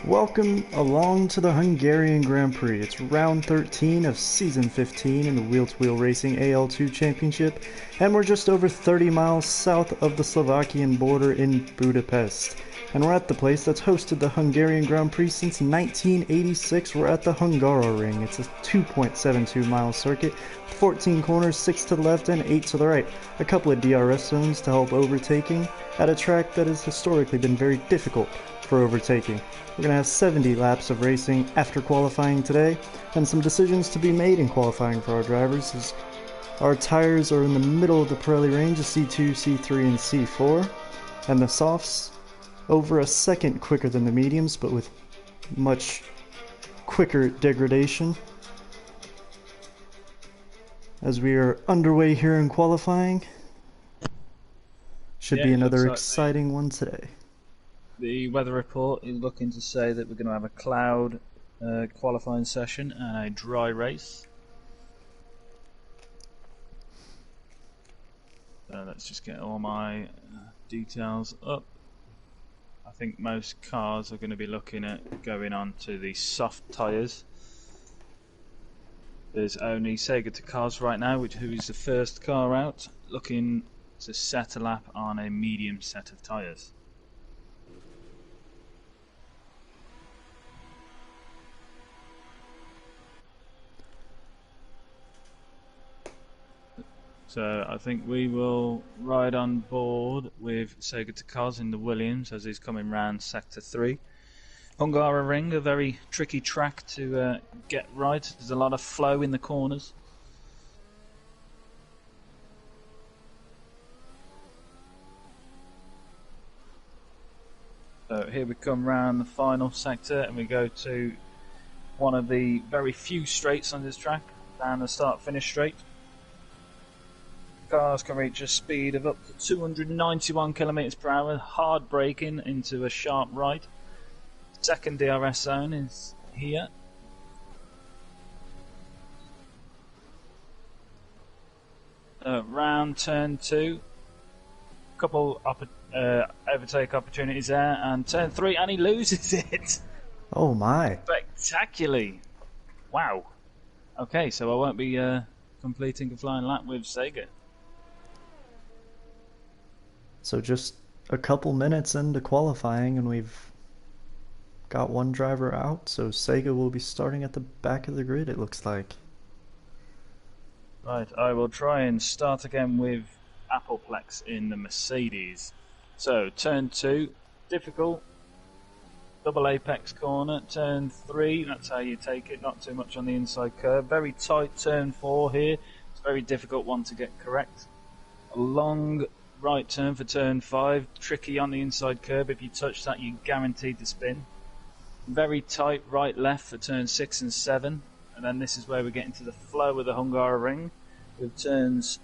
Welcome along to the Hungarian Grand Prix. It's round 13 of season 15 in the Wheel2wheel Racing AL2 Championship, and we're just over 30 miles south of the Slovakian border in Budapest. And we're at the place that's hosted the Hungarian Grand Prix since 1986. We're at the Hungaroring. It's a 2.72 mile circuit, 14 corners, 6 to the left and 8 to the right. A couple of DRS zones to help overtaking at a track that has historically been very difficult for overtaking. We're going to have 70 laps of racing after qualifying today, and some decisions to be made in qualifying for our drivers as our tires are in the middle of the Pirelli range of C2, C3, and C4, and the softs over a second quicker than the mediums, but with much quicker degradation. As we are underway here in qualifying, should be another exciting one today. The weather report is looking to say that we're going to have a cloud qualifying session and a dry race. So let's just get all my details up. I think most cars are going to be looking at going on to the soft tyres. There's only Sega to Cars right now, who is the first car out, looking to set a lap on a medium set of tyres. So I think we will ride on board with Sega to Cars in the Williams as he's coming round Sector 3. Hungaroring, a very tricky track to get right. There's a lot of flow in the corners. So here we come round the final sector and we go to one of the very few straights on this track, down the start-finish straight. Cars can reach a speed of up to 291 kilometers per hour, hard braking into a sharp right. Second DRS zone is here. Round turn 2, couple overtake opportunities there, and turn 3, and he loses it. Oh my! Spectacularly! Wow. Okay, so I won't be completing a flying lap with Sega. So just a couple minutes into qualifying and we've got one driver out, so Sega will be starting at the back of the grid, it looks like. Right, I will try and start again with Appleplex in the Mercedes. So, turn 2, difficult, double apex corner, turn 3, that's how you take it, not too much on the inside curve. Very tight turn 4 here, it's a very difficult one to get correct. A long right turn for turn 5, tricky on the inside curb. If you touch that, you're guaranteed to spin. Very tight right left for turn 6 and 7, and then this is where we get into the flow of the Hungaroring with turns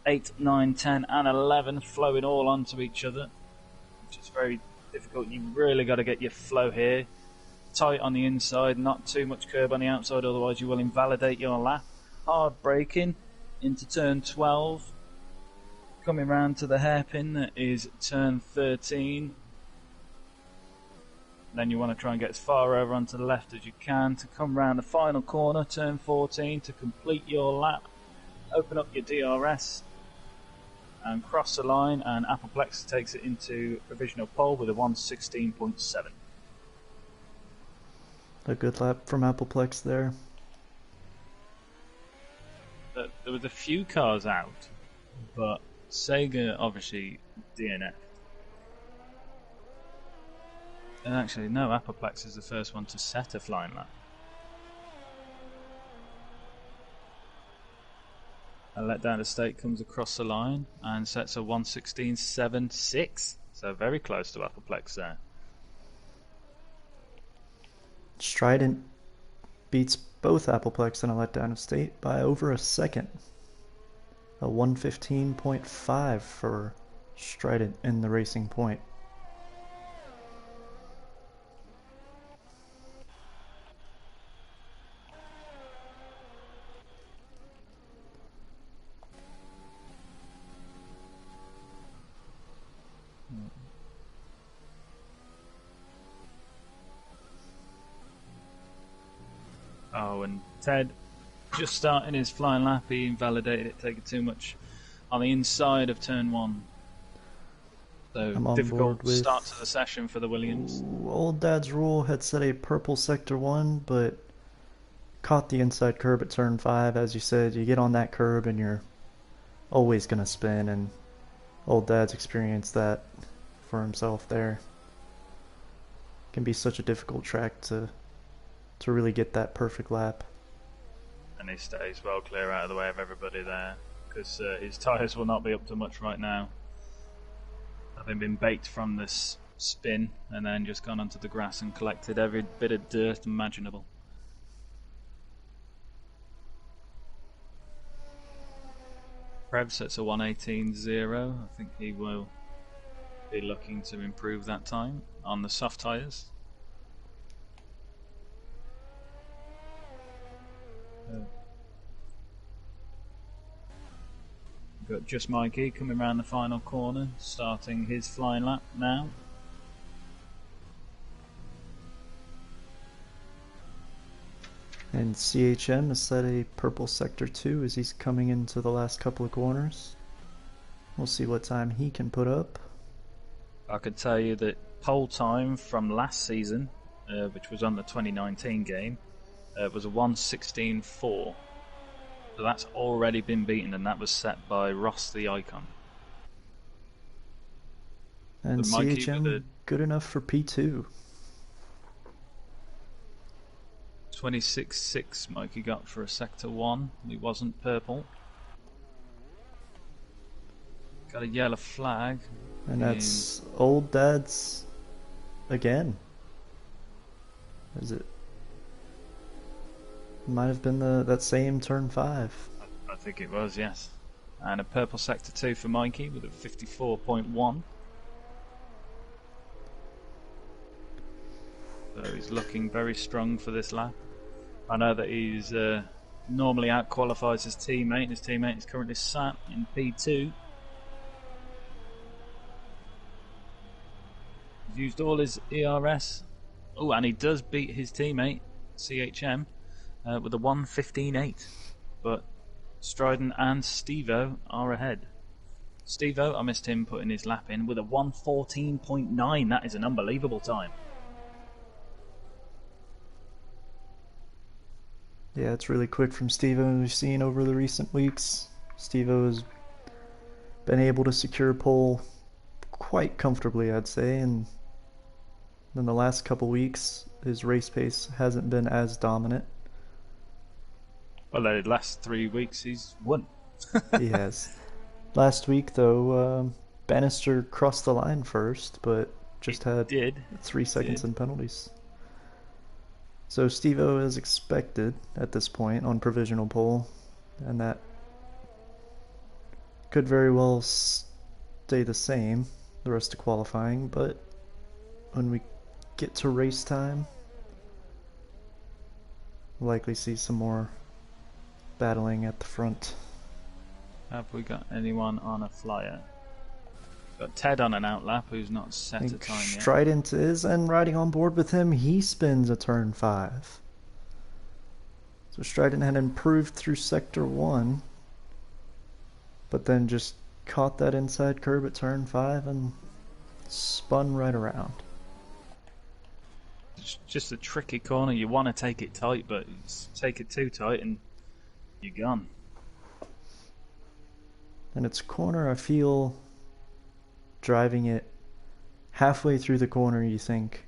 8, 9, 10 and 11 flowing all onto each other, which is very difficult. You've really got to get your flow here. Tight on the inside, not too much curb on the outside, otherwise you will invalidate your lap. Hard braking into turn 12. Coming round to the hairpin that is turn 13. Then you want to try and get as far over onto the left as you can to come round the final corner, turn 14, to complete your lap. Open up your DRS and cross the line, and Appleplex takes it into provisional pole with a 1:16.7. A good lap from Appleplex there. There was a few cars out, but Sega obviously DNF. And actually, no, Appleplex is the first one to set a flying lap. A let down the state comes across the line and sets a 1:16.76. So very close to Appleplex there. Strident beats both Appleplex in a letdown of state by over a second. A 1:15.5 for Strident in the racing point. Oh, and Ted, just starting his flying lap, he invalidated it, taking too much on the inside of turn 1. So I'm on board difficult with start to the session for the Williams. Old Dad's rule had set a purple sector 1, but caught the inside curb at turn 5. As you said, you get on that curb and you're always going to spin, and Old Dad's experienced that for himself there. It can be such a difficult track to really get that perfect lap. And he stays well clear out of the way of everybody there, because his tyres will not be up to much right now. Having been baked from this spin and then just gone onto the grass and collected every bit of dirt imaginable. Prev sets a 1:18.0. I think he will be looking to improve that time on the soft tyres. Got Just Mikey coming around the final corner, starting his flying lap now. And CHM has set a purple sector 2 as he's coming into the last couple of corners. We'll see what time he can put up. I could tell you that pole time from last season, which was on the 2019 game, was a 1:16.4. So that's already been beaten, and that was set by Ross the Icon. And So Mikey CHM good enough for P2. 26.6 Mikey got for a sector 1. He wasn't purple. Got a yellow flag. And that's Old Dad's again. Is it? Might have been that same turn 5. I think it was, yes. And a purple sector 2 for Mikey with a 54.1. So he's looking very strong for this lap. I know that he's normally out-qualifies his teammate. His teammate is currently sat in P2. He's used all his ERS. Oh, and he does beat his teammate, CHM, with a 1:15.8. But Strident and Stevo are ahead. Stevo, I missed him putting his lap in with a 1:14.9. That is an unbelievable time. Yeah, it's really quick from Stevo. We've seen over the recent weeks, Stevo has been able to secure pole quite comfortably, I'd say, and in the last couple weeks, his race pace hasn't been as dominant. Well, the last 3 weeks he's won. He has. Last week, though, Bannister crossed the line first, but just had 3 seconds in penalties. So Stevo is expected at this point on provisional pole, and that could very well stay the same the rest of qualifying, but when we get to race time, we'll likely see some more battling at the front. Have we got anyone on a flyer? Got Ted on an outlap who's not set a time yet. Strident is, and riding on board with him, he spins a turn 5. So Strident had improved through sector 1, but then just caught that inside curb at turn 5 and spun right around. It's just a tricky corner. You want to take it tight, but you take it too tight and you're gone. And it's a corner, I feel, driving it halfway through the corner, you think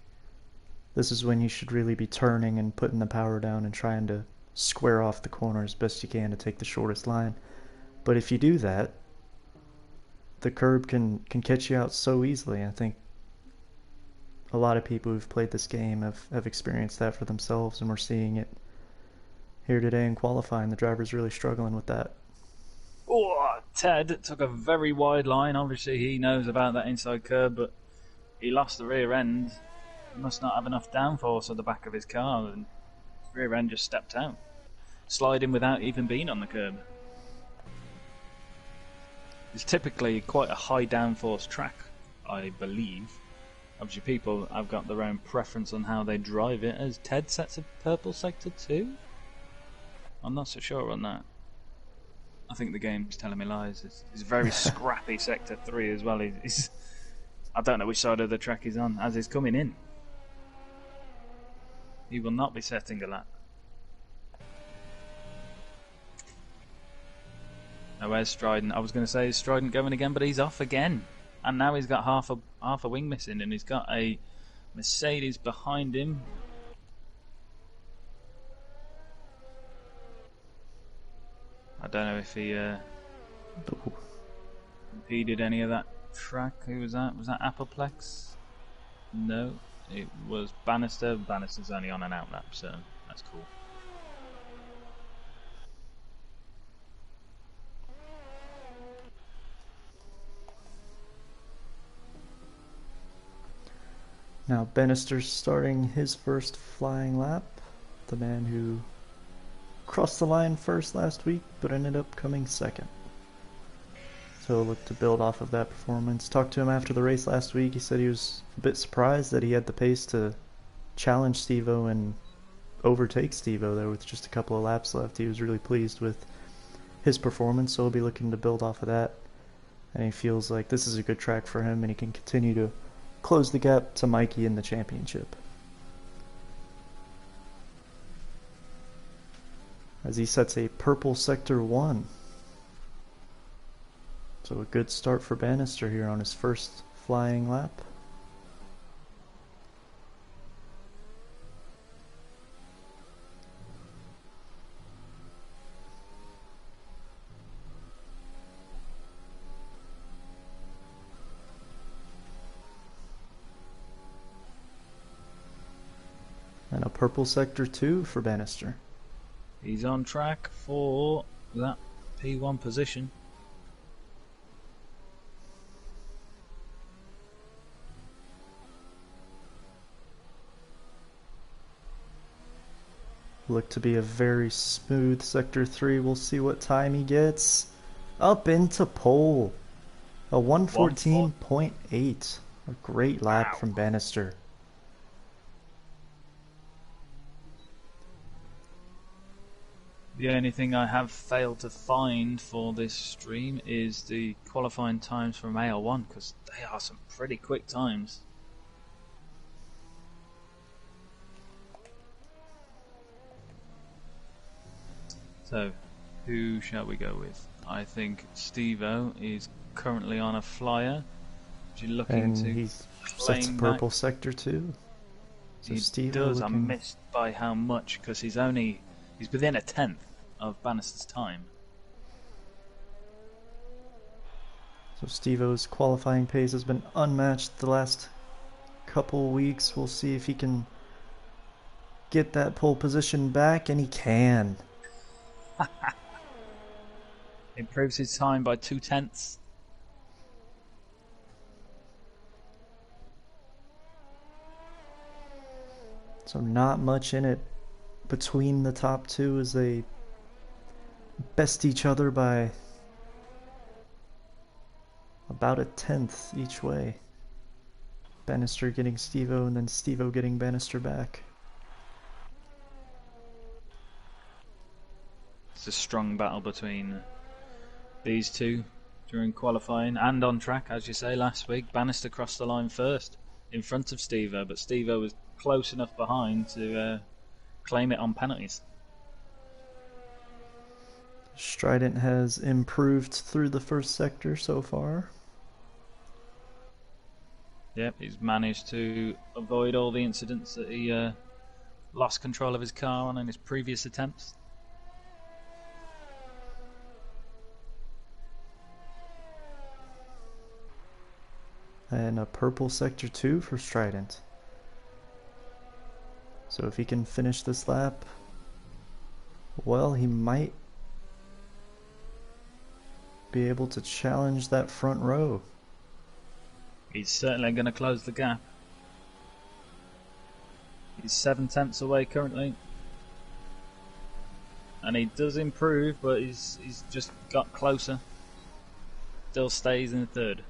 this is when you should really be turning and putting the power down and trying to square off the corner as best you can to take the shortest line. But if you do that, the curb can catch you out so easily. I think a lot of people who've played this game have experienced that for themselves, and we're seeing it here today in qualifying. The driver's really struggling with that. Oh, Ted took a very wide line. Obviously he knows about that inside curb, but he lost the rear end. He must not have enough downforce at the back of his car, and his rear end just stepped out, sliding without even being on the curb. It's typically quite a high downforce track, I believe. Obviously people have got their own preference on how they drive it, as Ted sets a purple sector 2. I'm not so sure on that. I think the game's telling me lies. It's very scrappy Sector 3 as well. I don't know which side of the track he's on as he's coming in. He will not be setting a lap. Now where's Strident? I was going to say, is Strident going again, but he's off again. And now he's got half a wing missing, and he's got a Mercedes behind him. I don't know if he impeded any of that track. Who was that? Was that Appleplex? No, it was Bannister. Bannister's only on an out lap, so that's cool. Now Bannister's starting his first flying lap. The man who crossed the line first last week, but ended up coming second. So he'll look to build off of that performance. Talked to him after the race last week. He said he was a bit surprised that he had the pace to challenge Steve-O and overtake Steve-O there with just a couple of laps left. He was really pleased with his performance, so he'll be looking to build off of that. And he feels like this is a good track for him, and he can continue to close the gap to Mikey in the championship. As he sets a purple Sector 1. So a good start for Bannister here on his first flying lap. And a purple Sector 2 for Bannister. He's on track for that P1 position. Look to be a very smooth Sector 3. We'll see what time he gets. Up into pole. A 114.8. A great lap from Bannister. The only thing I have failed to find for this stream is the qualifying times from AL1, because they are some pretty quick times. So, who shall we go with? I think Steve-O is currently on a flyer. You're looking And to he sets a purple back. Sector 2. So He Steve-O does. looking... I missed by how much, because he's within a tenth of Bannister's time. So Steve-O's qualifying pace has been unmatched the last couple weeks. We'll see if he can get that pole position back, and he can. Improves his time by 2/10. So not much in it between the top two as they best each other by about a tenth each way. Bannister getting Steve-O, and then Steve-O getting Bannister back. It's a strong battle between these two during qualifying and on track, as you say. Last week, Bannister crossed the line first in front of Steve-O, but Steve-O was close enough behind to claim it on penalties. Strident has improved through the first sector so far. Yep, he's managed to avoid all the incidents that he lost control of his car on in his previous attempts. And a purple Sector 2 for Strident. So if he can finish this lap, well, he might be able to challenge that front row. He's certainly going to close the gap. He's 7/10 away currently. And he does improve, but he's just got closer. Still stays in third.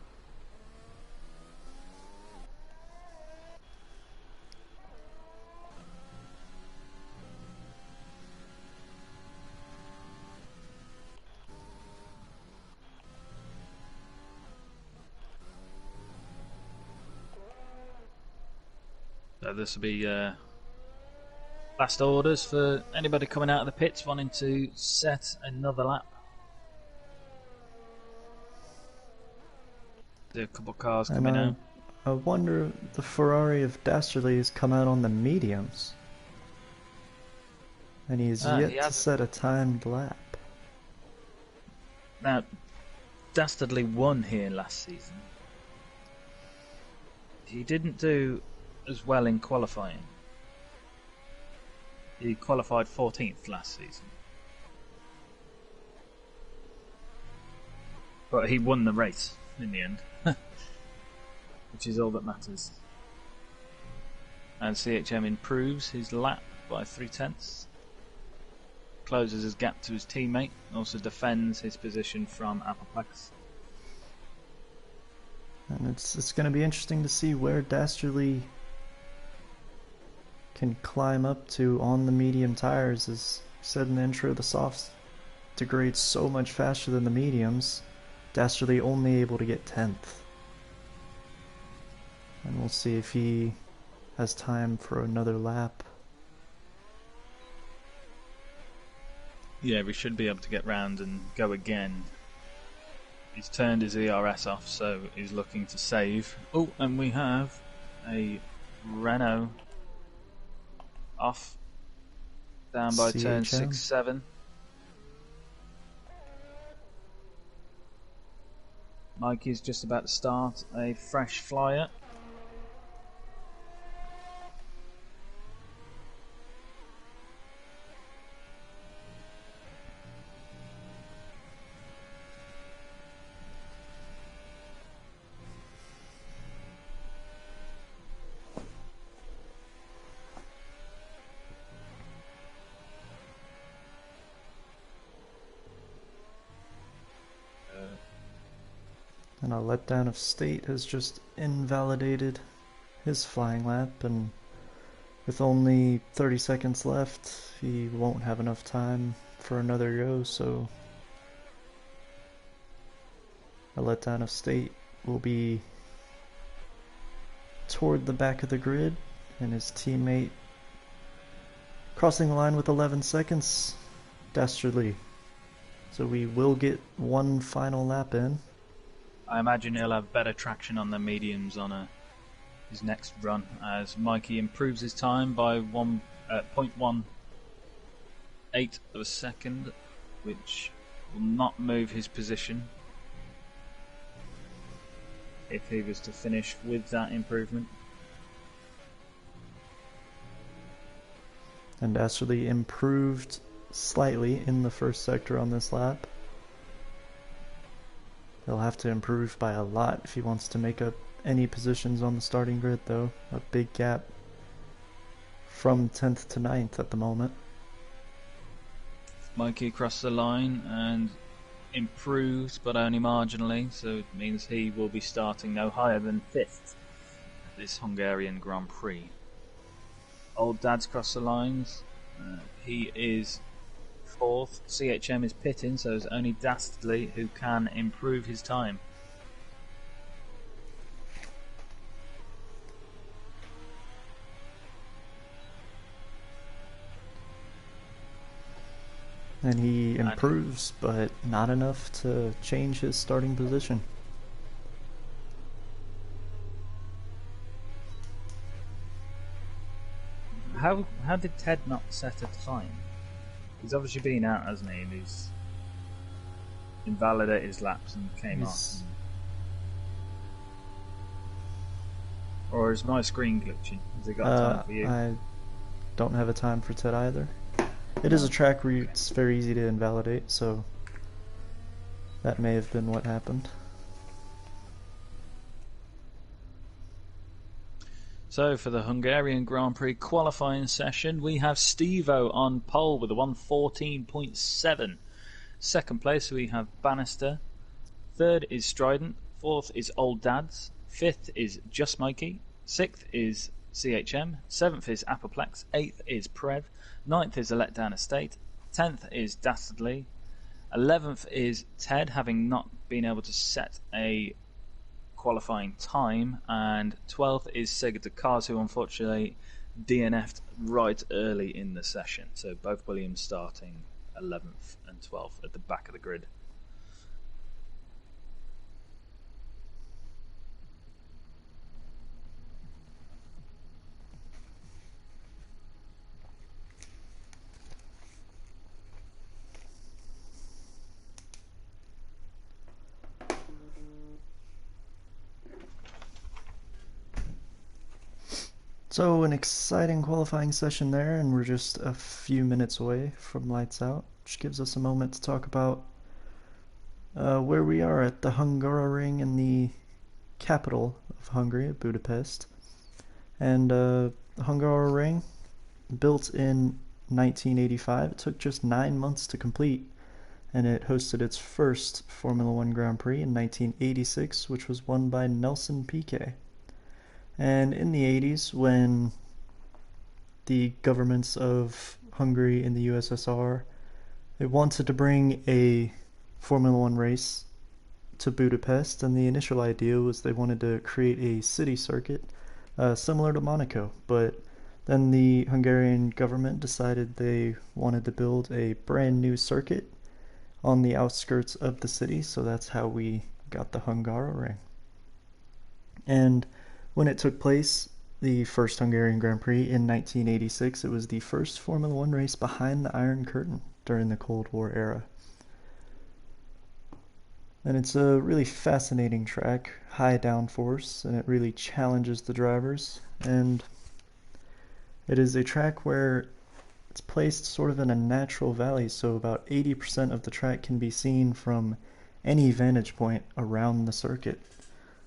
So this will be last orders for anybody coming out of the pits wanting to set another lap. There are a couple of cars coming out. I wonder, the Ferrari of Dastardly has come out on the mediums. And he has yet to set a timed lap. Now, Dastardly won here last season. He didn't do as well in qualifying. He qualified 14th last season. But he won the race in the end. Which is all that matters. And CHM improves his lap by 0.3. Closes his gap to his teammate. Also defends his position from Appleplex. And it's going to be interesting to see where Dastardly can climb up to on the medium tires. As said in the intro, the softs degrade so much faster than the mediums. Dastardly only able to get 10th. And we'll see if he has time for another lap. Yeah, we should be able to get round and go again. He's turned his ERS off, so he's looking to save. Oh, and we have a Renault off, down by turn 6-7. Mikey's just about to start a fresh flyer. And a letdown of state has just invalidated his flying lap, and with only 30 seconds left, he won't have enough time for another go, so a letdown of state will be toward the back of the grid, and his teammate crossing the line with 11 seconds, Dastardly. So we will get one final lap in. I imagine he'll have better traction on the mediums on his next run, as Mikey improves his time by 0.18 of a second, which will not move his position if he was to finish with that improvement. And Dastardly improved slightly in the first sector on this lap. He'll have to improve by a lot if he wants to make up any positions on the starting grid, though. A big gap from 10th to 9th at the moment. Mikey across the line and improves, but only marginally, so it means he will be starting no higher than 5th at this Hungarian Grand Prix. Old Dad's crossed the lines. He is 4th. CHM is pitting, so it's only Dastardly who can improve his time. And he improves, but not enough to change his starting position. How did Ted not set a time? He's obviously been out, hasn't he? And he's invalidated his laps and came off. Or is my screen glitching? Has it got a time for you? I don't have a time for Ted either. It is a track where it's very easy to invalidate, so that may have been what happened. So for the Hungarian Grand Prix qualifying session, we have Stevo on pole with a 1:14.7. Second place we have Bannister. Third is Strident. Fourth is Old Dads. Fifth is Just Mikey. Sixth is CHM. Seventh is Appleplex. Eighth is Prez. Ninth is a Letdown Estate. 10th is Dastardly. 11th is Ted, having not been able to set a qualifying time, and 12th is Sega de Cars, who unfortunately DNF'd right early in the session. So both Williams starting 11th and 12th at the back of the grid. So an exciting qualifying session there, and we're just a few minutes away from lights out, which gives us a moment to talk about where we are at the Hungaroring in the capital of Hungary, Budapest. And the Hungaroring, built in 1985, it took just 9 months to complete, and it hosted its first Formula One Grand Prix in 1986, which was won by Nelson Piquet. And in the 80s, when the governments of Hungary and the USSR, they wanted to bring a Formula One race to Budapest, and the initial idea was they wanted to create a city circuit similar to Monaco, but then the Hungarian government decided they wanted to build a brand new circuit on the outskirts of the city, so that's how we got the Hungaroring. And when it took place, the first Hungarian Grand Prix in 1986, it was the first Formula One race behind the Iron Curtain during the Cold War era. And it's a really fascinating track, high downforce, and it really challenges the drivers. And it is a track where it's placed sort of in a natural valley, so about 80% of the track can be seen from any vantage point around the circuit.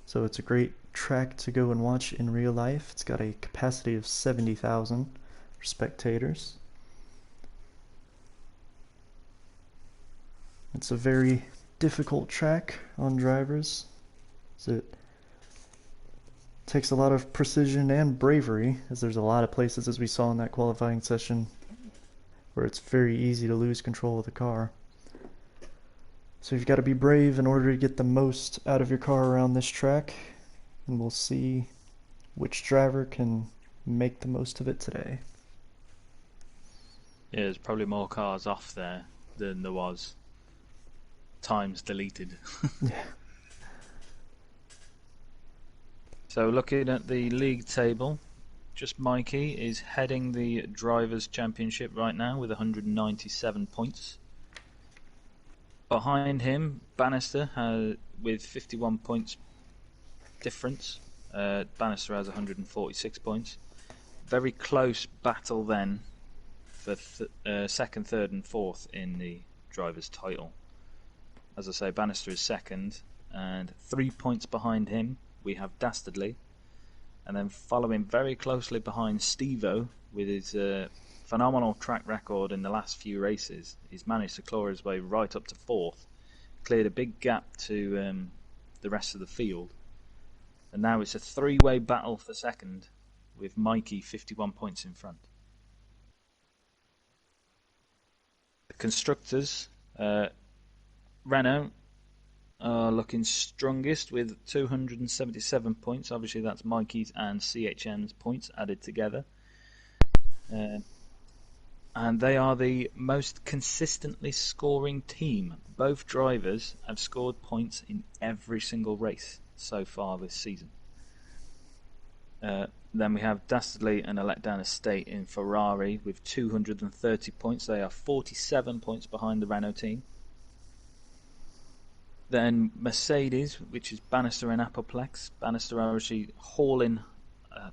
So it's a great track to go and watch in real life. It's got a capacity of 70,000 spectators. It's a very difficult track on drivers, as it takes a lot of precision and bravery, as there's a lot of places, as we saw in that qualifying session, where it's very easy to lose control of the car. So you've got to be brave in order to get the most out of your car around this track, and we'll see which driver can make the most of it today. Yeah, there's probably more cars off there than there was times deleted. Yeah. So looking at the league table, just Mikey is heading the Drivers' Championship right now with 197 points. Behind him, Bannister with 51 points difference. Bannister has 146 points. Very close battle then for second, third and fourth in the Drivers' title. As I say, Bannister is second, and 3 points behind him we have Dastardly, and then following very closely behind Steve-O with his phenomenal track record in the last few races. He's managed to claw his way right up to fourth, cleared a big gap to the rest of the field, and now it's a three-way battle for second with Mikey 51 points in front. The constructors, Renault are looking strongest with 277 points. Obviously that's Mikey's and CHM's points added together. And they are the most consistently scoring team. Both drivers have scored points in every single race so far this season. Then we have Dastardly and a letdown estate in Ferrari with 230 points. They are 47 points behind the Renault team. Then Mercedes, which is Bannister and Appleplex. Bannister are actually hauling a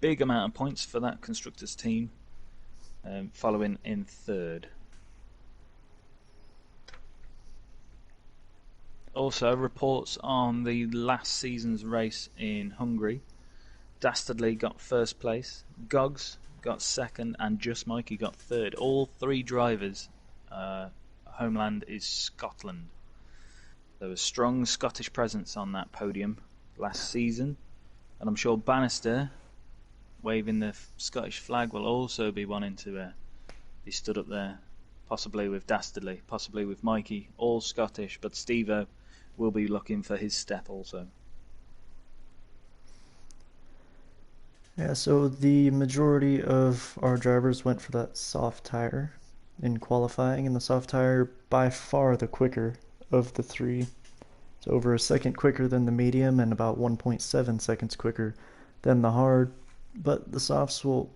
big amount of points for that constructors team, following in third. Also, reports on the last season's race in Hungary. Dastardly got first place, Gogs got second, and Just Mikey got third. All three drivers' homeland is Scotland. There was a strong Scottish presence on that podium last season, and I'm sure Bannister, waving the Scottish flag, will also be wanting to be stood up there, possibly with Dastardly, possibly with Mikey, all Scottish, but Steve-O will be looking for his step also. Yeah, so the majority of our drivers went for that soft tire in qualifying, and the soft tire by far the quicker of the three. It's over a second quicker than the medium and about 1.7 seconds quicker than the hard, but the softs will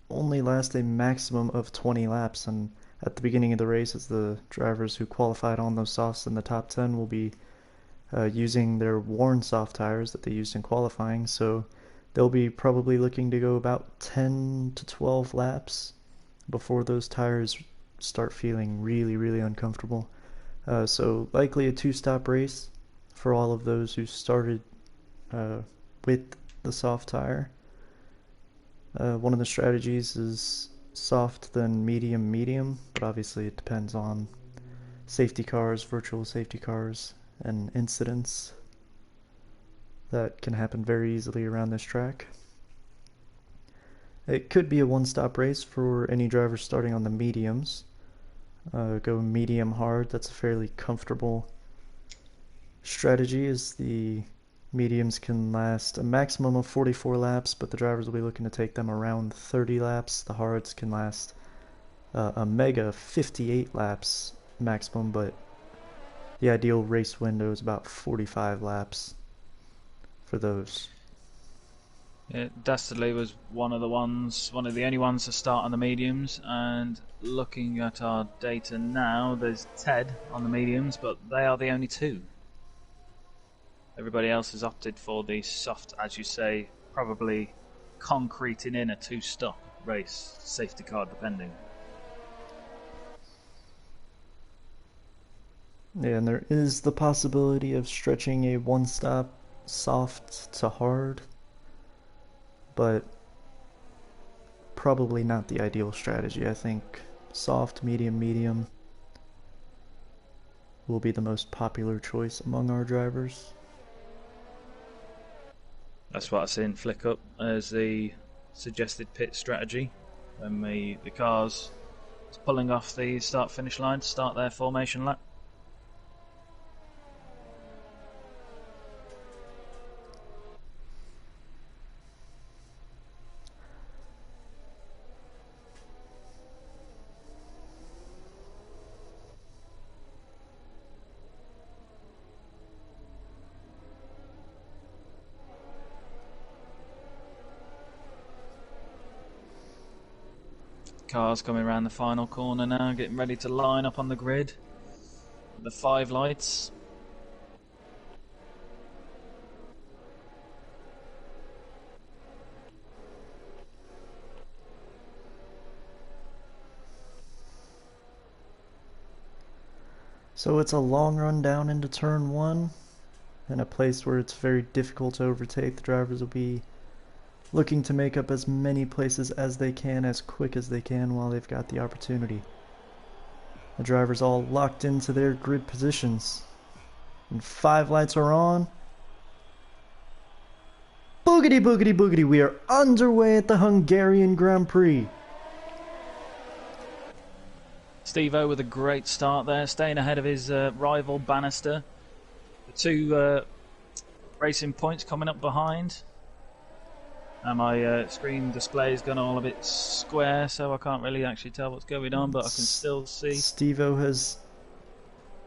only last a maximum of 20 laps, and at the beginning of the race, as the drivers who qualified on those softs in the top 10 will be using their worn soft tires that they used in qualifying, so they'll be probably looking to go about 10 to 12 laps before those tires start feeling really, really uncomfortable. So likely a two-stop race for all of those who started uh, with the soft tire. One of the strategies is soft, then medium, medium, but obviously it depends on safety cars, virtual safety cars, and incidents that can happen very easily around this track. It could be a one-stop race for any driver starting on the mediums. Go medium hard, that's a fairly comfortable strategy, as the mediums can last a maximum of 44 laps, but the drivers will be looking to take them around 30 laps. The hards can last a mega 58 laps maximum, but the ideal race window is about 45 laps for those. Yeah, Dastardly was one of the only ones to start on the mediums, and looking at our data now, there's Ted on the mediums, but they are the only two. Everybody else has opted for the soft, as you say, probably concreting in a two-stop race, safety car depending. Yeah, and there is the possibility of stretching a one-stop soft to hard, but probably not the ideal strategy. I think soft, medium, medium will be the most popular choice among our drivers. That's what I see in Flick Up as the suggested pit strategy. When the cars is pulling off the start-finish line to start their formation lap. Cars coming around the final corner now, getting ready to line up on the grid. The 5 lights. So it's a long run down into turn 1, in a place where it's very difficult to overtake. The drivers will be looking to make up as many places as they can, as quick as they can while they've got the opportunity. The drivers all locked into their grid positions. And 5 lights are on. Boogity boogity boogity, we are underway at the Hungarian Grand Prix. Steve-O with a great start there, staying ahead of his rival Bannister. The 2 racing points coming up behind. And my screen display has gone all a bit square, so I can't really actually tell what's going on, but I can still see. Steve-O has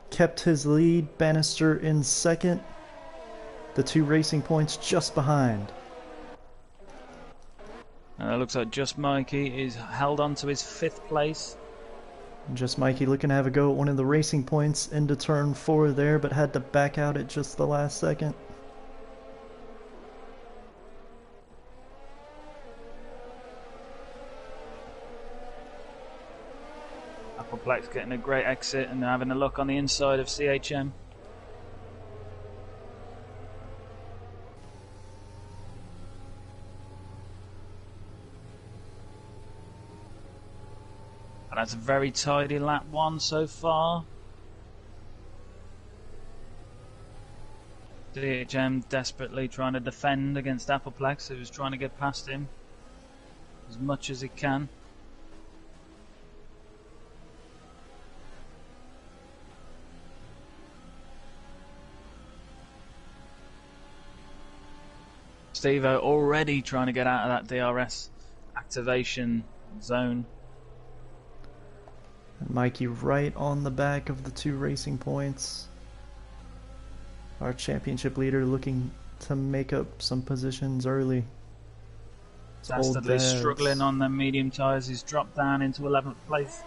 kept his lead, Bannister in second. The 2 racing points just behind. It looks like Just Mikey is held on to his 5th place. Just Mikey looking to have a go at one of the racing points into turn 4 there, but had to back out at just the last second. Appleplex getting a great exit and having a look on the inside of CHM. And that's a very tidy lap 1 so far. CHM desperately trying to defend against Appleplex, who's trying to get past him as much as he can. Steve-O already trying to get out of that DRS activation zone. And Mikey right on the back of the 2 racing points. Our championship leader looking to make up some positions early. Dastardly struggling on the medium tyres. He's dropped down into 11th place.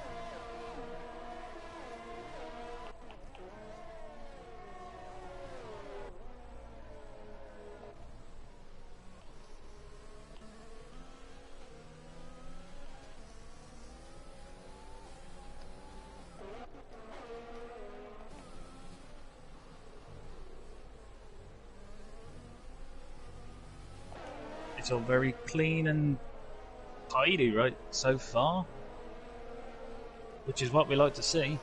It's all very clean and tidy, right, so far, which is what we like to see.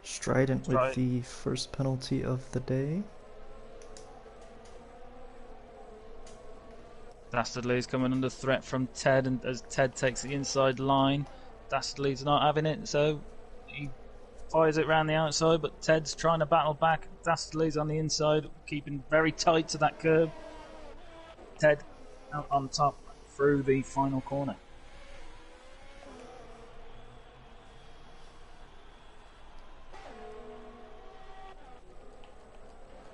Strident with the first penalty of the day. Dastardly's coming under threat from Ted, and as Ted takes the inside line, Dastardly's not having it, so he fires it round the outside, but Ted's trying to battle back. Dastardly's on the inside, keeping very tight to that curb. Ted out on top through the final corner.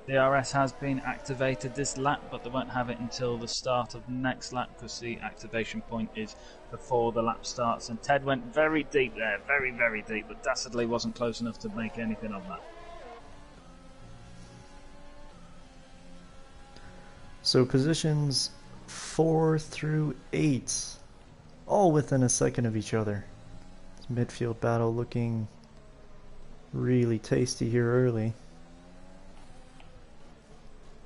DRS has been activated this lap, but they won't have it until the start of the next lap because the activation point is before the lap starts. And Ted went very deep there, very, very deep, but Dastardly wasn't close enough to make anything of that. So positions 4 through 8, all within a second of each other. This midfield battle looking really tasty here early.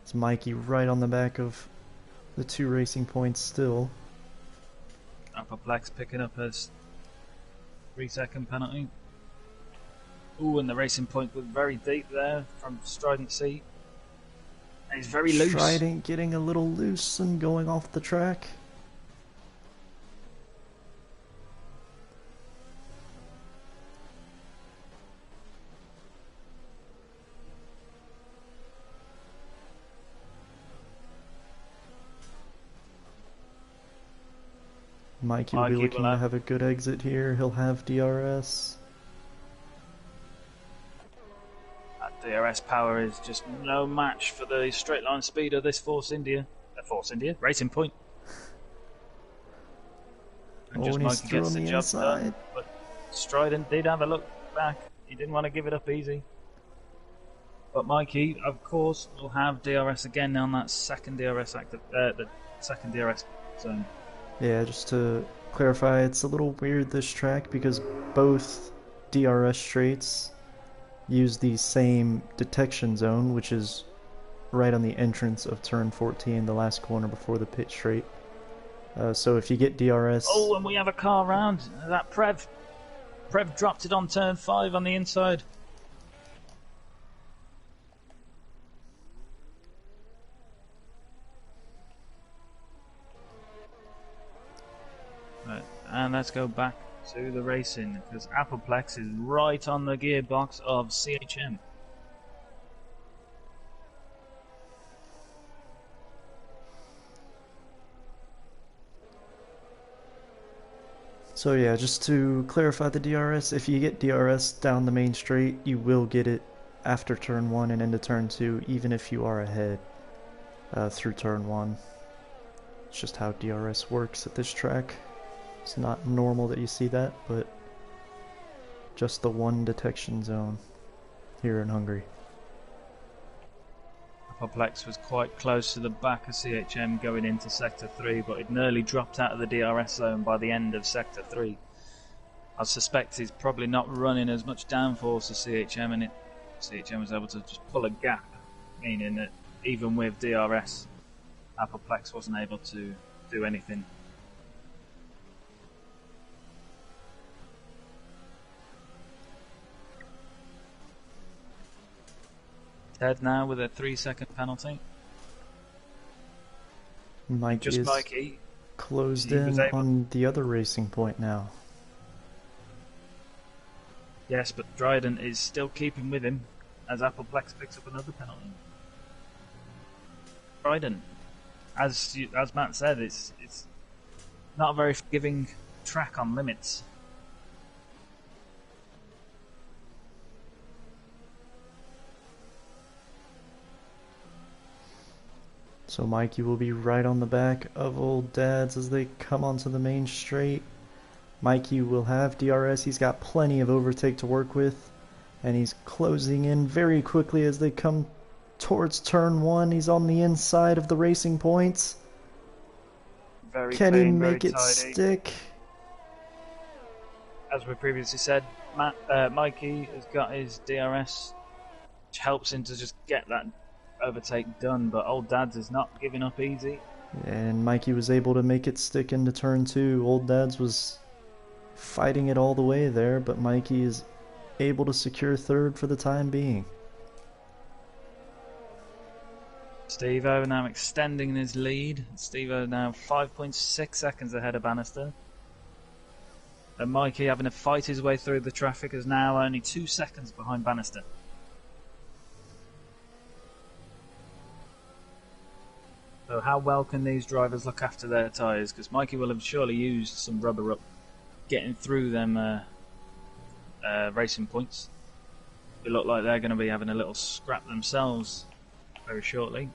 It's Mikey right on the back of the 2 racing points still. Appleplex picking up his 3-second penalty. Ooh, and the racing point was very deep there from Strident C. And he's very loose. Strident getting a little loose and going off the track. Mikey will be looking to have a good exit here. He'll have DRS. That DRS power is just no match for the straight line speed of this Force India Racing Point. And just Mikey gets the job done. But Strident did have a look back. He didn't want to give it up easy. But Mikey, of course, will have DRS again on that second DRS the second DRS zone. Yeah, just to clarify, it's a little weird this track because both DRS straights use the same detection zone, which is right on the entrance of turn 14, the last corner before the pit straight. So if you get DRS... Oh, and we have a car round. That Prev dropped it on turn 5 on the inside. Right, and let's go back to the racing because Appleplex is right on the gearbox of CHM. So yeah, just to clarify the DRS, if you get DRS down the main straight, you will get it after turn 1 and into turn 2, even if you are ahead through turn 1. It's just how DRS works at this track. It's not normal that you see that, but just the one detection zone here in Hungary. Appleplex was quite close to the back of CHM going into Sector 3, but it nearly dropped out of the DRS zone by the end of Sector 3. I suspect he's probably not running as much downforce as CHM, and CHM was able to just pull a gap, meaning that even with DRS, Appleplex wasn't able to do anything. Ted now with a 3-second penalty. Mikey closed in on the other racing point now. Yes, but Dryden is still keeping with him as Appleplex picks up another penalty. Strident. As Matt said, it's not a very forgiving track on limits. So Mikey will be right on the back of Old Dad's as they come onto the main straight. Mikey will have DRS. He's got plenty of overtake to work with. And he's closing in very quickly as they come towards turn 1. He's on the inside of the Racing Points. Very Can clean, he make very it tidy. stick? As we previously said, Mikey has got his DRS, which helps him to just get that overtake done, but Old Dad's is not giving up easy. And Mikey was able to make it stick into turn 2. Old Dad's was fighting it all the way there, but Mikey is able to secure third for the time being. Steve-O now extending his lead. Steve-O now 5.6 seconds ahead of Bannister. And Mikey, having to fight his way through the traffic, is now only 2 seconds behind Bannister. So how well can these drivers look after their tyres? Because Mikey will have surely used some rubber up getting through them Racing Points. They look like they're going to be having a little scrap themselves very shortly.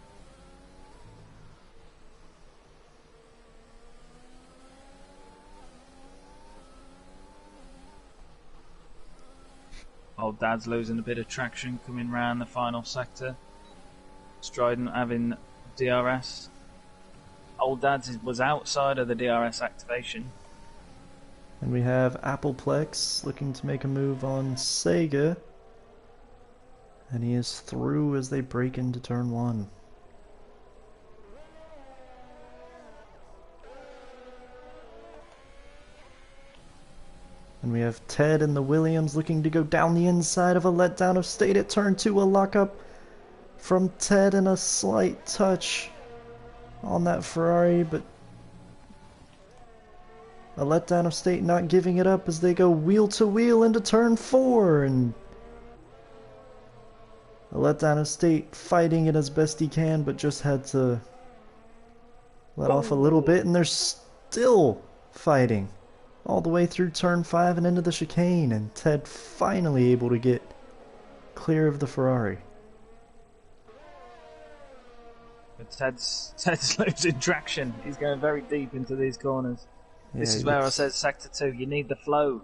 Old Dad's losing a bit of traction coming round the final sector. Strident having DRS. Old Dad's was outside of the DRS activation. And we have Appleplex looking to make a move on Sega. And he is through as they break into turn 1. And we have Ted and the Williams looking to go down the inside of a letdown of state at turn 2. A lockup from Ted and a slight touch on that Ferrari, but a letdown of state not giving it up as they go wheel to wheel into turn 4, and a letdown of state fighting it as best he can, but just had to let off a little bit, and they're still fighting all the way through turn 5 and into the chicane, and Ted finally able to get clear of the Ferrari. But Ted's losing traction. He's going very deep into these corners. This is where I said sector 2, you need the flow.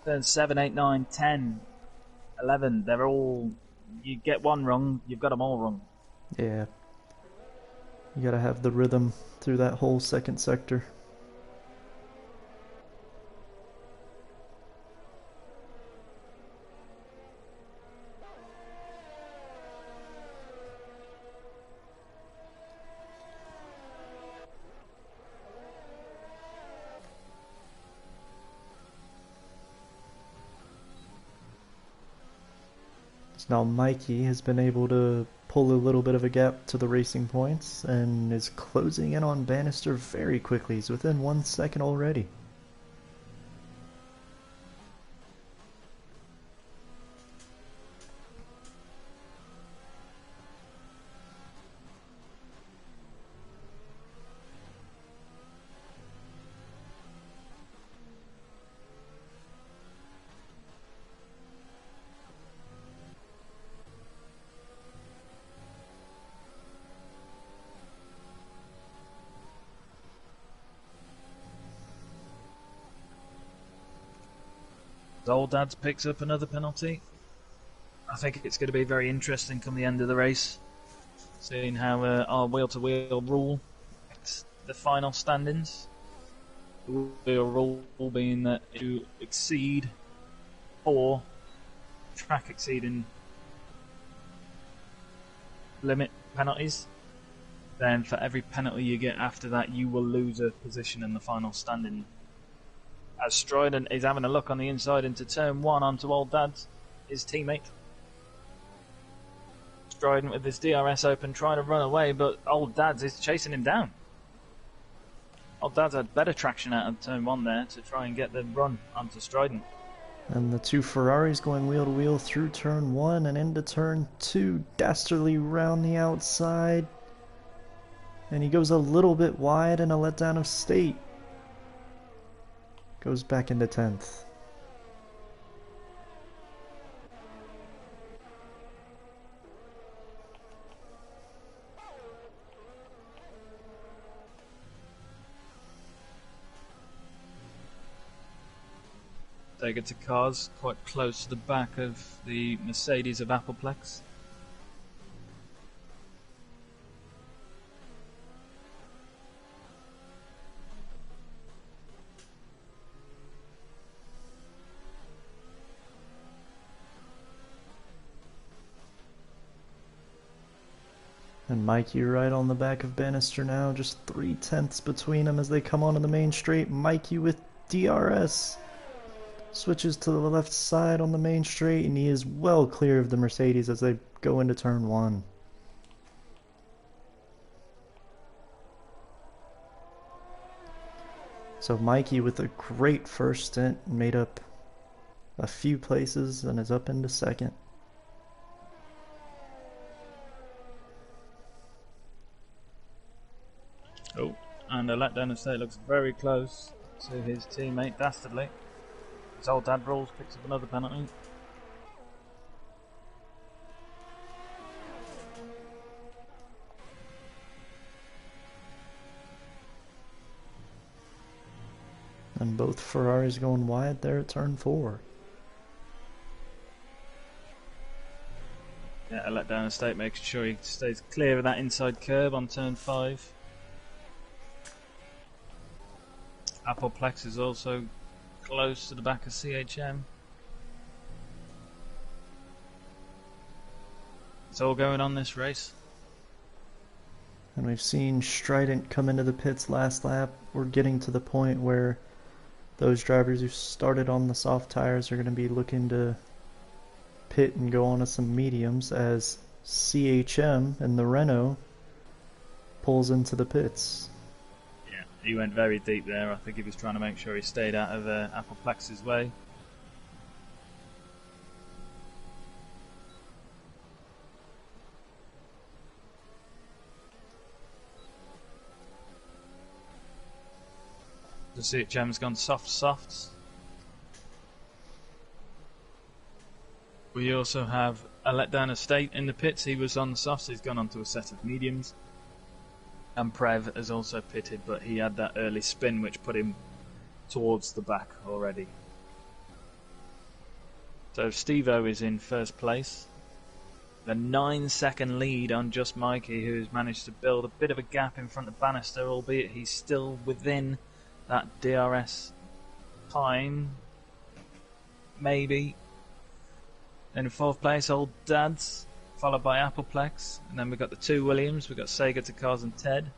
Turn 7, 8, 9, 10, 11, they're all, you get one wrong, you've got them all wrong. Yeah. You gotta have the rhythm through that whole second sector. Now Mikey has been able to pull a little bit of a gap to the Racing Points and is closing in on Bannister very quickly. He's within 1 second already. Old Dad's picks up another penalty. I think it's going to be very interesting come the end of the race, seeing how our wheel-to-wheel rule affects the final standings. The wheel rule being that you exceed 4 track exceeding limit penalties, then for every penalty you get after that you will lose a position in the final standing. As Strident is having a look on the inside into turn 1 onto Old Dad's, his teammate. Strident with his DRS open trying to run away, but Old Dad's is chasing him down. Old Dad's had better traction out of turn 1 there to try and get the run onto Strident. And the 2 Ferraris going wheel to wheel through turn 1 and into turn 2. Dastardly round the outside. And he goes a little bit wide and a letdown of state. Goes back into 10th. They get to cars quite close to the back of the Mercedes of Appleplex. And Mikey right on the back of Bannister now, just 3/10 between them as they come onto the main straight. Mikey with DRS switches to the left side on the main straight, and he is well clear of the Mercedes as they go into turn 1. So Mikey with a great first stint, made up a few places and is up into 2nd. Oh, and a letdown of state looks very close to his teammate Dastardly. His old dad rules picks up another penalty. And both Ferraris going wide there at turn 4. Yeah, a letdown of state, making sure he stays clear of that inside curb on turn 5. Appleplex is also close to the back of CHM. It's all going on this race. And we've seen Strident come into the pits last lap. We're getting to the point where those drivers who started on the soft tires are going to be looking to pit and go on to some mediums as CHM and the Renault pulls into the pits. Yeah, he went very deep there. I think he was trying to make sure he stayed out of Appleplex's way. The CHM's gone soft. We also have a letdown of state in the pits. He was on the softs, he's gone onto a set of mediums. And Prev has also pitted, but he had that early spin which put him towards the back already. So Steve-O is in first place. The 9-second lead on just Mikey, who has managed to build a bit of a gap in front of Bannister, albeit he's still within that DRS time. Maybe. Then in fourth place, Old Dads, followed by Appleplex. And then we've got the two Williams, we've got Sega to Cars and Ted.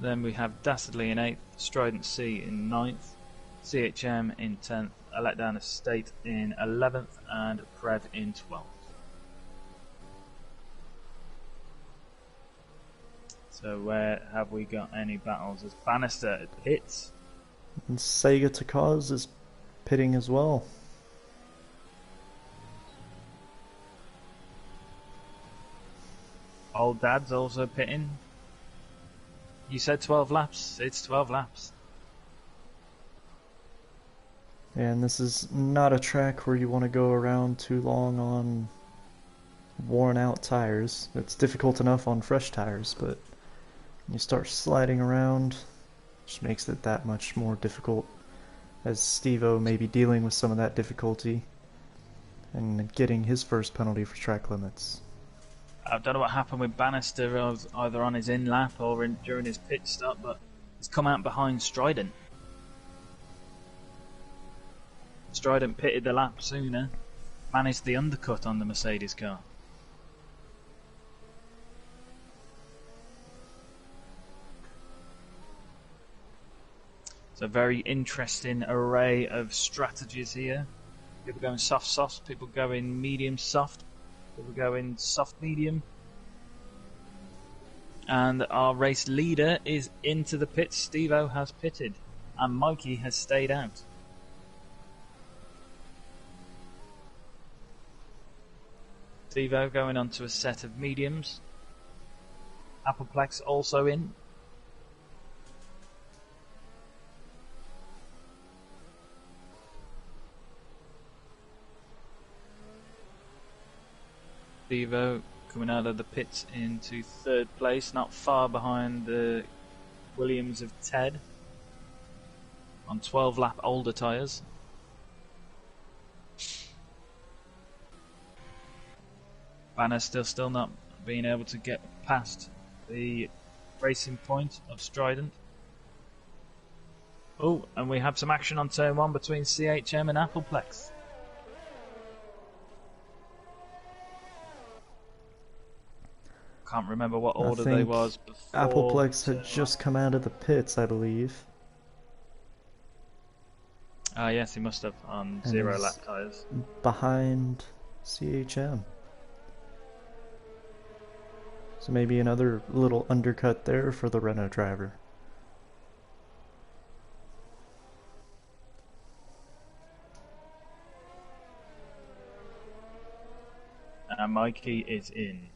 Then we have Dastardly in 8th, Strident C in 9th, CHM in 10th, a letdown of State in 11th, and Prev in 12th. So where have we got any battles? As Bannister hits. And Sega to Cars is pitting as well. Old Dad's also pitting. You said 12 laps. It's 12 laps. And this is not a track where you want to go around too long on worn out tires. It's difficult enough on fresh tires, but when you start sliding around, it just makes it that much more difficult, as Steve-O may be dealing with some of that difficulty and getting his first penalty for track limits. I don't know what happened with Bannister, either on his in lap or during his pit stop, but he's come out behind Strident. Strident pitted the lap sooner, managed the undercut on the Mercedes car. It's a very interesting array of strategies here. People going soft, people going medium soft, people going soft medium. And our race leader is into the pits. Steve-O has pitted and Mikey has stayed out. Steve-O going on to a set of mediums. Appleplex also in. Devo coming out of the pits into third place, not far behind the Williams of Ted on 12 lap older tyres. Bannister still not being able to get past the racing point of Strident. Oh, and we have some action on turn 1 between CHM and Appleplex. Can't remember what order they was before. Appleplex had just come out of the pits, I believe. Ah, yes, he must have on 0 lap tyres. Behind CHM. So maybe another little undercut there for the Renault driver. And Mikey is in.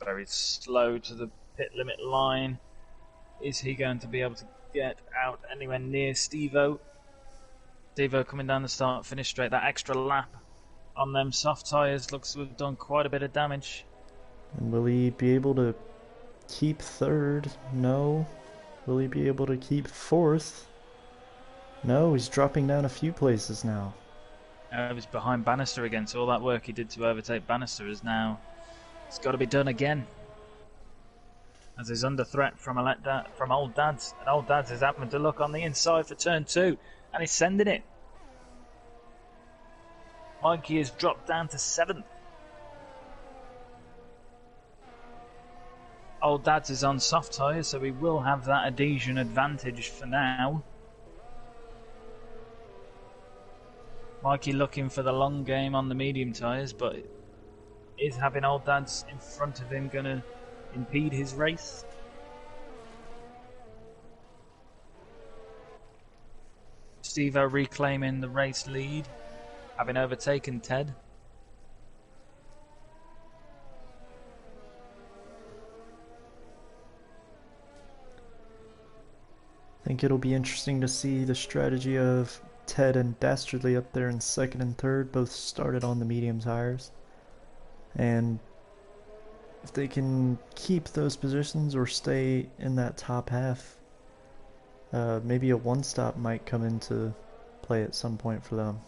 Very slow to the pit limit line. Is he going to be able to get out anywhere near Stevo? Stevo coming down the start, finish straight. That extra lap on them soft tyres looks to have done quite a bit of damage. And will he be able to keep third? No. Will he be able to keep fourth? No, he's dropping down a few places now. He's behind Bannister again, so all that work he did to overtake Bannister is now... It's got to be done again. As he's under threat from Old Dads. And Old Dads is having to look on the inside for turn 2. And he's sending it. Mikey has dropped down to 7th. Old Dads is on soft tyres, so he will have that adhesion advantage for now. Mikey looking for the long game on the medium tyres, but is having Old Dads in front of him going to impede his race? Stevo reclaiming the race lead, having overtaken Ted. I think it'll be interesting to see the strategy of Ted and Dastardly up there in second and third. Both started on the medium tires. And if they can keep those positions or stay in that top half, maybe a one-stop might come into play at some point for them.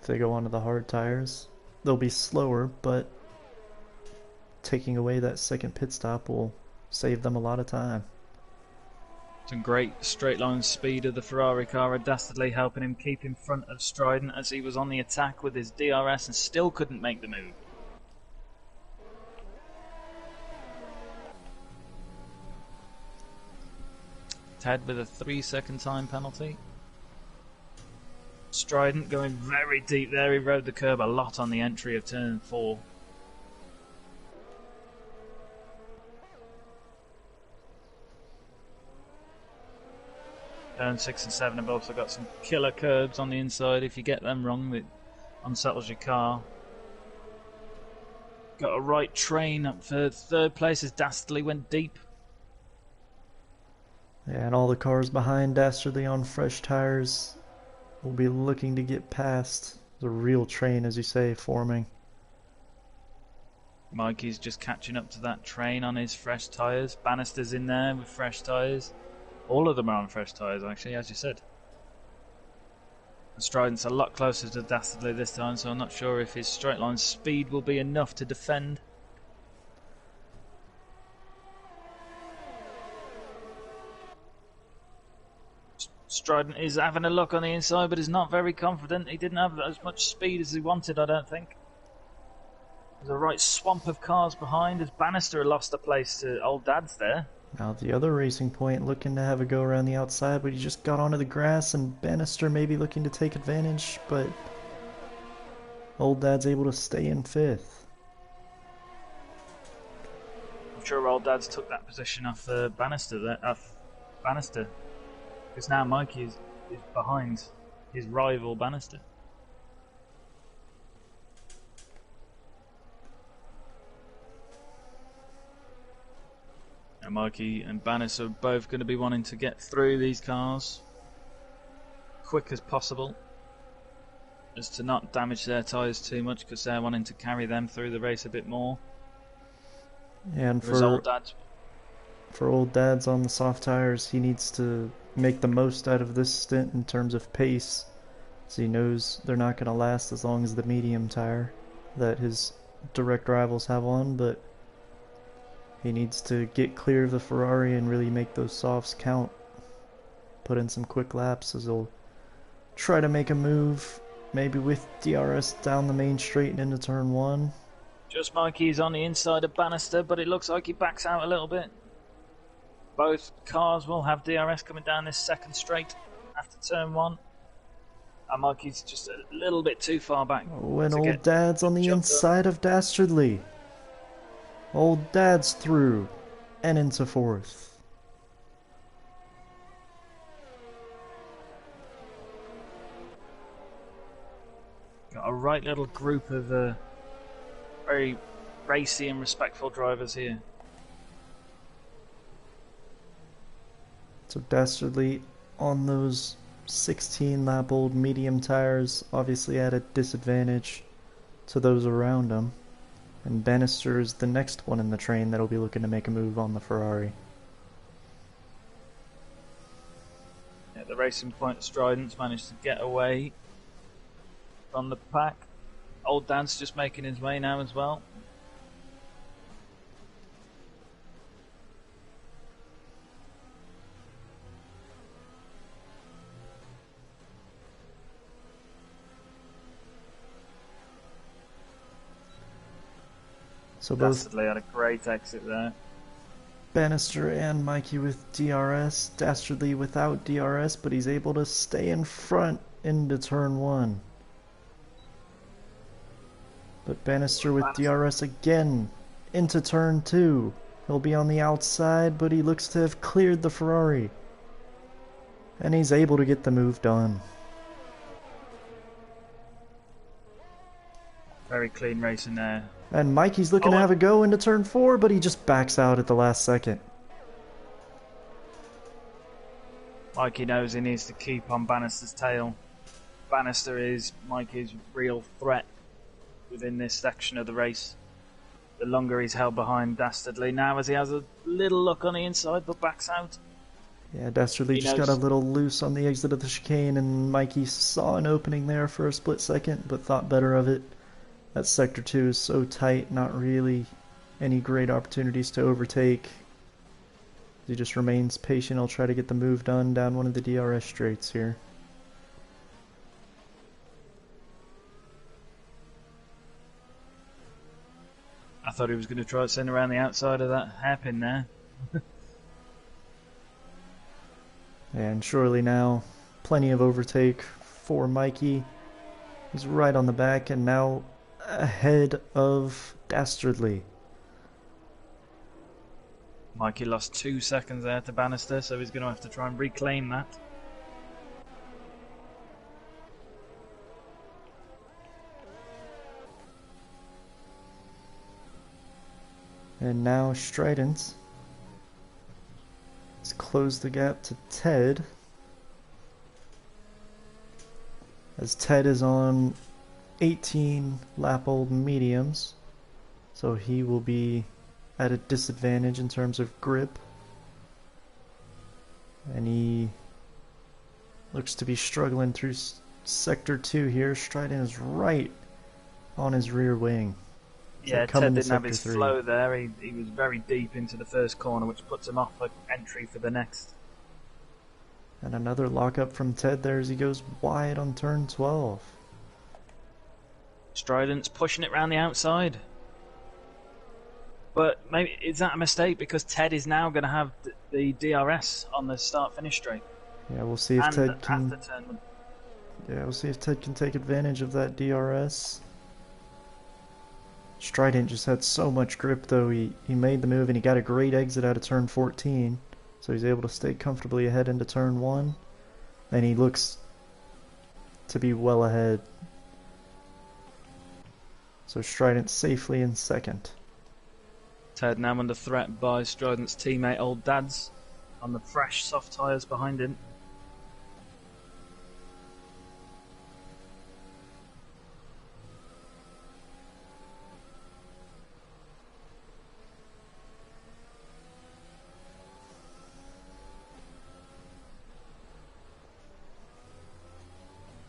If they go onto the hard tires, they'll be slower, but taking away that second pit stop will save them a lot of time. Some great straight line speed of the Ferrari car, Dastardly helping him keep in front of Strident as he was on the attack with his DRS and still couldn't make the move. Ted with a 3-second time penalty. Strident going very deep there. He rode the curb a lot on the entry of turn 4. Turn 6 and 7 have also got some killer curbs on the inside. If you get them wrong, it unsettles your car. Got a right train up for third place as Dastardly went deep. Yeah, and all the cars behind Dastardly on fresh tires will be looking to get past the real train, as you say, forming. Mikey's just catching up to that train on his fresh tyres. Bannister's in there with fresh tyres. All of them are on fresh tyres, actually, as you said. Strident's a lot closer to Dastardly this time, so I'm not sure if his straight line speed will be enough to defend. Strident is having a look on the inside, but is not very confident. He didn't have as much speed as he wanted, I don't think. There's a right swamp of cars behind as Bannister lost a place to Old Dads there. Now the other Racing Point looking to have a go around the outside, but he just got onto the grass, and Bannister maybe looking to take advantage, but Old Dad's able to stay in 5th. I'm sure Old Dad's took that position off Bannister, because now Mikey is behind his rival Bannister. And Mikey and Bannis are both going to be wanting to get through these cars quick as possible, as to not damage their tyres too much, because they're wanting to carry them through the race a bit more. And for old dad's on the soft tires, he needs to make the most out of this stint in terms of pace, so he knows they're not going to last as long as the medium tire that his direct rivals have on, but he needs to get clear of the Ferrari and really make those softs count. Put in some quick laps as he'll try to make a move, maybe with DRS down the main straight and into turn 1. Just Mikey's on the inside of Bannister, but it looks like he backs out a little bit. Both cars will have DRS coming down this second straight after turn 1. And Mikey's just a little bit too far back. When old dad's on the inside of Dastardly. Old dad's through and into 4th. Got a right little group of very racy and respectful drivers here. So Dastardly on those 16 lap old medium tires, obviously at a disadvantage to those around him. And Bannister is the next one in the train that'll be looking to make a move on the Ferrari. Yeah, the Racing Point Strident's managed to get away from the pack. Old Dan's just making his way now as well. So both Dastardly had a great exit there. Bannister and Mikey with DRS, Dastardly without DRS, but he's able to stay in front into turn 1. But Bannister with DRS again into turn 2. He'll be on the outside, but he looks to have cleared the Ferrari. And he's able to get the move done. Very clean racing there. And Mikey's looking to have a go into turn 4, but he just backs out at the last second. Mikey knows he needs to keep on Bannister's tail. Bannister is Mikey's real threat within this section of the race. The longer he's held behind Dastardly now, as he has a little look on the inside but backs out. Yeah, Dastardly just got a little loose on the exit of the chicane, and Mikey saw an opening there for a split second, but thought better of it. That sector 2 is so tight, not really any great opportunities to overtake. He just remains patient. He'll try to get the move done down one of the DRS straights here. I thought he was going to try to send around the outside of that hairpin there. And surely now, plenty of overtake for Mikey. He's right on the back and now ahead of Dastardly. Mikey lost 2 seconds there to Bannister, so he's going to have to try and reclaim that. And now Strident has closed the gap to Ted, as Ted is on 18 lap old mediums, so he will be at a disadvantage in terms of grip, and he looks to be struggling through sector 2 here. Strident is right on his rear wing. Yeah, Ted didn't have his flow there. He was very deep into the first corner, which puts him off for entry for the next. And another lockup from Ted there as he goes wide on turn 12. Strident's pushing it round the outside. But maybe is that a mistake, because Ted is now going to have the DRS on the start-finish straight. Yeah, we'll see if Ted can. Yeah, we'll see if Ted can take advantage of that DRS. Strident just had so much grip though. He made the move and he got a great exit out of turn 14, so he's able to stay comfortably ahead into turn 1, and he looks to be well ahead. So Strident safely in second. Ted now under threat by Strident's teammate Old Dads on the fresh soft tyres behind him.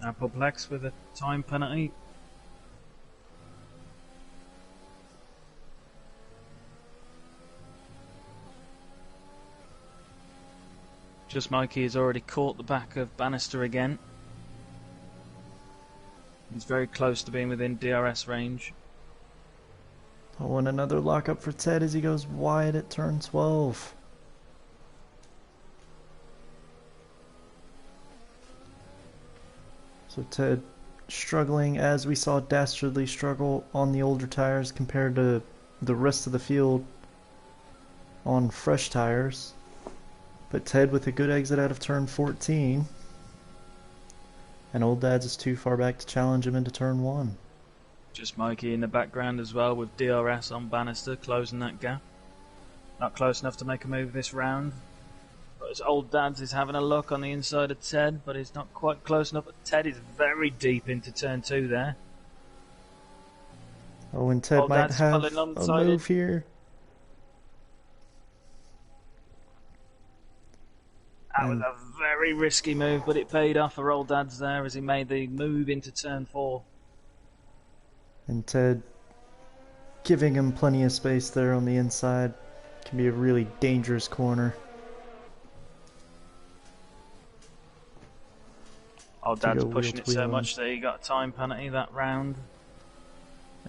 Appleplex with a time penalty. Just Mikey has already caught the back of Bannister again. He's very close to being within DRS range. Oh, and another lockup for Ted as he goes wide at turn 12. So Ted struggling as we saw Dastardly struggle on the older tires compared to the rest of the field on fresh tires. But Ted with a good exit out of turn 14. And Old Dads is too far back to challenge him into turn 1. Just Mikey in the background as well with DRS on Bannister closing that gap. Not close enough to make a move this round. But as Old Dads is having a look on the inside of Ted, but he's not quite close enough. But Ted is very deep into turn 2 there. Oh, and Ted Old might Dad's have pulling a onside move here. That was a very risky move, but it paid off for Old Dads there as he made the move into turn 4. And Ted giving him plenty of space there on the inside. Can be a really dangerous corner. Old Dad's pushing it so much that he got a time penalty that round.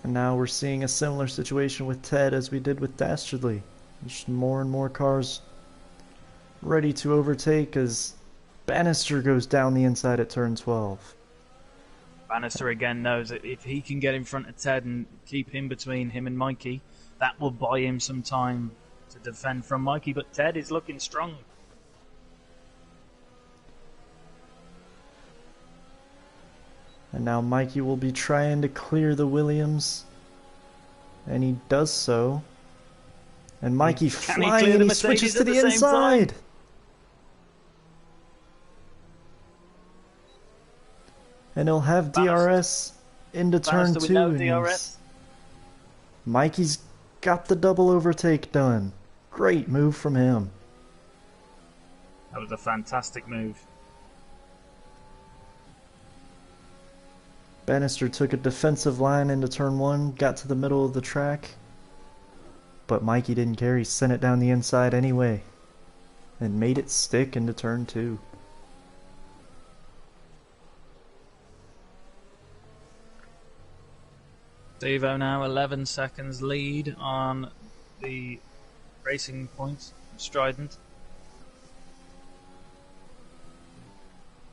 And now we're seeing a similar situation with Ted as we did with Dastardly. There's more and more cars ready to overtake as Bannister goes down the inside at turn 12. Bannister again knows that if he can get in front of Ted and keep him between him and Mikey, that will buy him some time to defend from Mikey, but Ted is looking strong. And now Mikey will be trying to clear the Williams. And he does so. And Mikey flying and he switches to the inside. And he'll have DRS into turn 2. No DRS. Mikey's got the double overtake done. Great move from him. That was a fantastic move. Bannister took a defensive line into turn 1, got to the middle of the track. But Mikey didn't care, he sent it down the inside anyway. And made it stick into turn 2. Devo now 11 seconds lead on the racing points of Strident.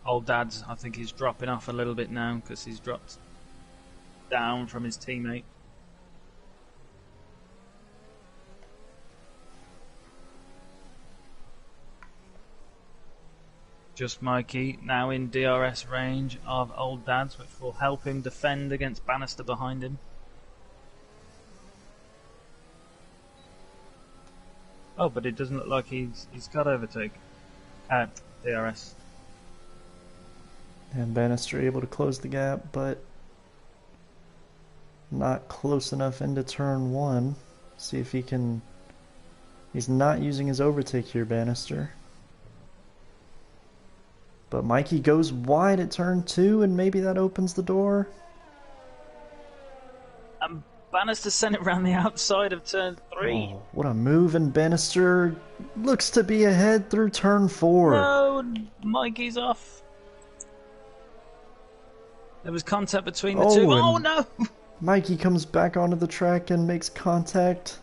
Old Dad's, I think he's dropping off a little bit now because he's dropped down from his teammate. Just Mikey now in DRS range of Old Dad's, which will help him defend against Bannister behind him. Oh, but it doesn't look like he's got overtake. DRS. And Bannister able to close the gap, but not close enough into turn 1. See if he can... He's not using his overtake here, Bannister. But Mikey goes wide at turn 2, and maybe that opens the door. Bannister sent it around the outside of turn 3. Oh, what a move, and Bannister looks to be ahead through turn 4. No, Mikey's off. There was contact between the two. Oh no! Mikey comes back onto the track and makes contact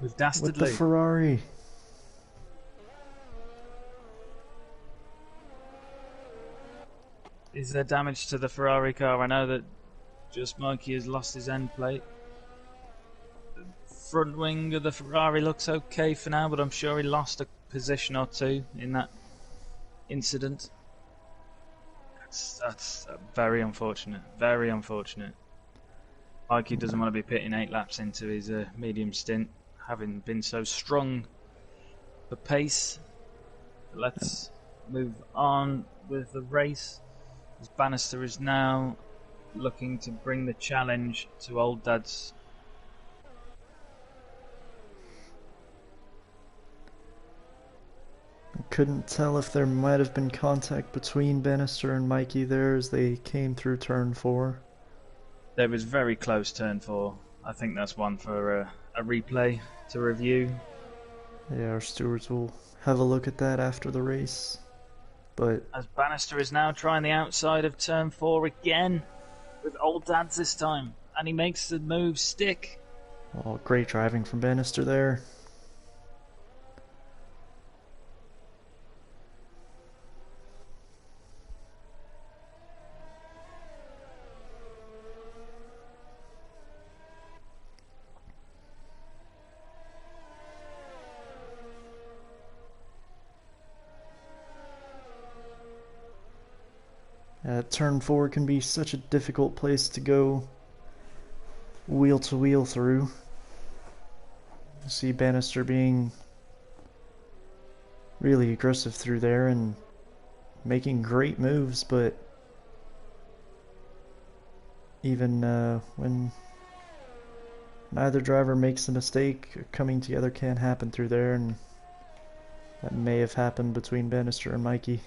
with Dastardly. With the Ferrari. Is there damage to the Ferrari car? I know that just Mikey has lost his end plate. The front wing of the Ferrari looks okay for now, but I'm sure he lost a position or two in that incident. That's very unfortunate. Very unfortunate. Mikey doesn't want to be pitting 8 laps into his medium stint, having been so strong for pace. Let's move on with the race. As Bannister is now looking to bring the challenge to Old Dad's. I couldn't tell if there might have been contact between Bannister and Mikey there as they came through turn 4. There was very close turn 4. I think that's one for a replay to review. Yeah, our stewards will have a look at that after the race. But as Bannister is now trying the outside of turn 4 again, with Old Dad's this time, and he makes the move stick. oh, great driving from Bannister there. Turn 4 can be such a difficult place to go wheel to wheel through. You see Bannister being really aggressive through there and making great moves, but even when neither driver makes a mistake, coming together can happen through there, and that may have happened between Bannister and Mikey.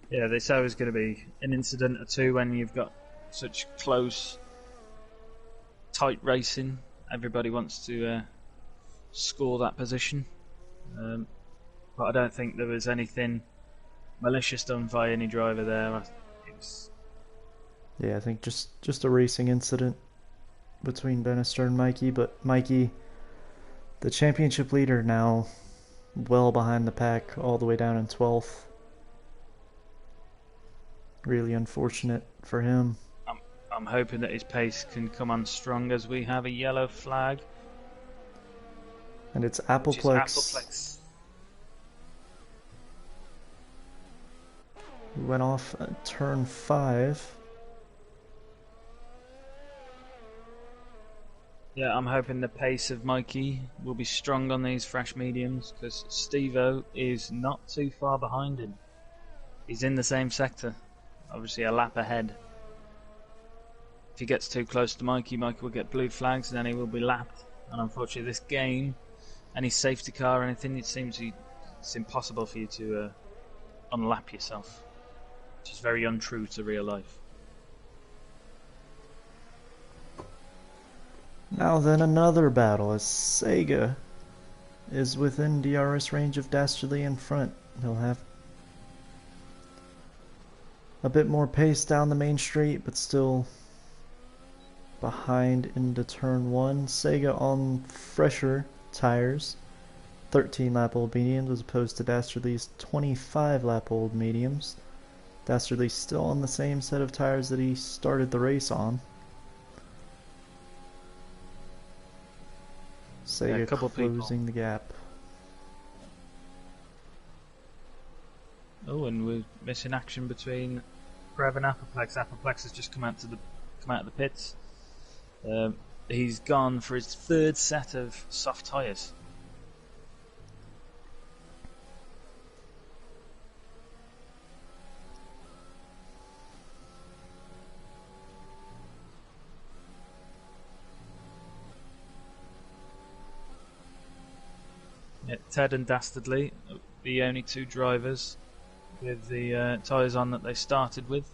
Yeah, they say there's going to be an incident or two when you've got such close, tight racing. Everybody wants to score that position. But I don't think there was anything malicious done by any driver there. Yeah, I think just a racing incident between Bannister and Mikey, but Mikey, the championship leader, now well behind the pack, all the way down in 12th. Really unfortunate for him. I'm hoping that his pace can come on strong as we have a yellow flag. And it's Appleplex. He went off at turn 5. Yeah, I'm hoping the pace of Mikey will be strong on these fresh mediums, because Steve-O is not too far behind him. He's in the same sector. Obviously a lap ahead. If he gets too close to Mikey, Mikey will get blue flags and then he will be lapped. And unfortunately this game, any safety car or anything, it seems it's impossible for you to unlap yourself. Which is very untrue to real life. Now then, another battle as Sega is within DRS range of Dastardly in front. He'll have a bit more pace down the main straight, but still behind into turn 1. Sega on fresher tires, 13 lap old mediums as opposed to Dastardly's 25 lap old mediums. Dastardly still on the same set of tires that he started the race on. Sega closing the gap. Oh, and we're missing action between Prix and Appleplex. Appleplex has just come out of the pits. He's gone for his 3rd set of soft tyres. Yeah, Ted and Dastardly, the only 2 drivers with the tyres on that they started with.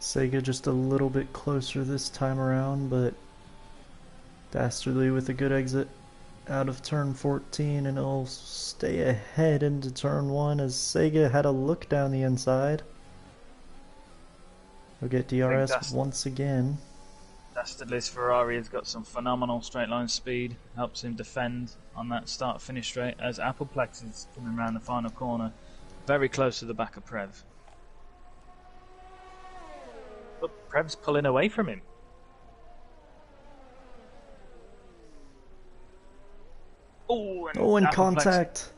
Sega just a little bit closer this time around, but Dastardly with a good exit out of turn 14, and it'll stay ahead into turn 1 as Sega had a look down the inside. He'll get DRS once again. Dastardly's Ferrari has got some phenomenal straight line speed, helps him defend on that start-finish straight as Appleplex is coming around the final corner, very close to the back of Prev. But Prev's pulling away from him. Oh, and Oh, and Appleplex. contact.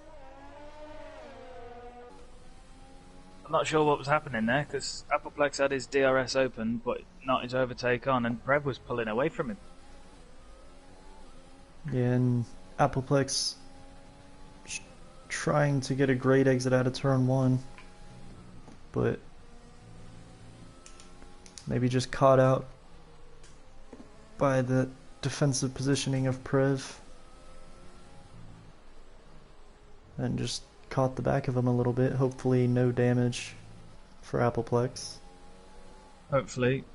I'm not sure what was happening there because Appleplex had his DRS open, but not his overtake on, and Rev was pulling away from him. Yeah, and Appleplex trying to get a great exit out of turn 1, but maybe just caught out by the defensive positioning of Prev and just caught the back of him a little bit. Hopefully no damage for Appleplex. Hopefully.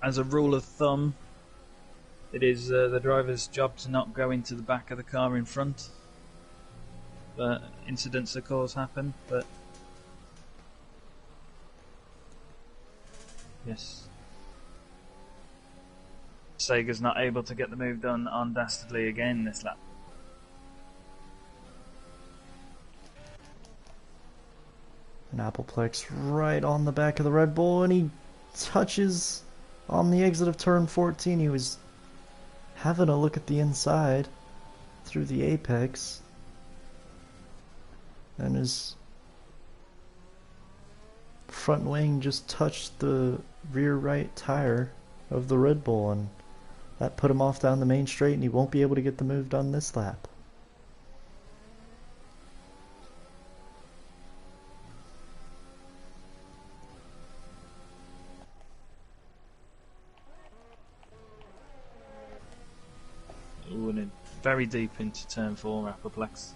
As a rule of thumb, it is the driver's job to not go into the back of the car in front. But incidents of course happen, but yes. Sega's not able to get the move done on Dastardly again this lap. And Appleplex right on the back of the Red Bull, and he touches on the exit of turn 14. He was having a look at the inside through the apex, and his front wing just touched the rear right tire of the Red Bull, and that put him off down the main straight, and he won't be able to get the move done this lap. Ooh, and very deep into turn 4, Appleplex.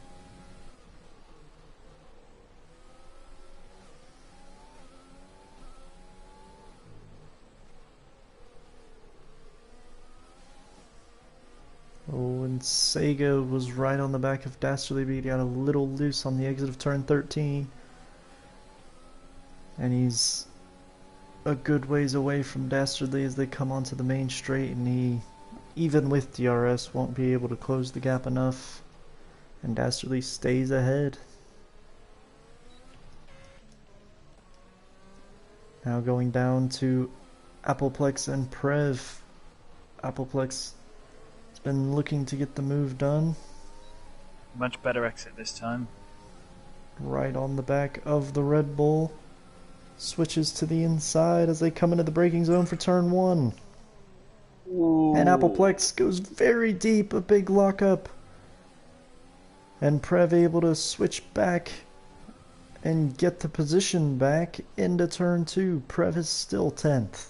Oh, and Sega was right on the back of Dastardly, but he got a little loose on the exit of turn 13. And he's a good ways away from Dastardly as they come onto the main straight, and he, even with DRS, won't be able to close the gap enough. And Dastardly stays ahead. Now going down to Appleplex and Prev. Appleplex has been looking to get the move done. Much better exit this time. Right on the back of the Red Bull. Switches to the inside as they come into the braking zone for turn 1. Ooh. And Appleplex goes very deep, a big lockup. And Prev able to switch back and get the position back into turn 2. Prev is still 10th.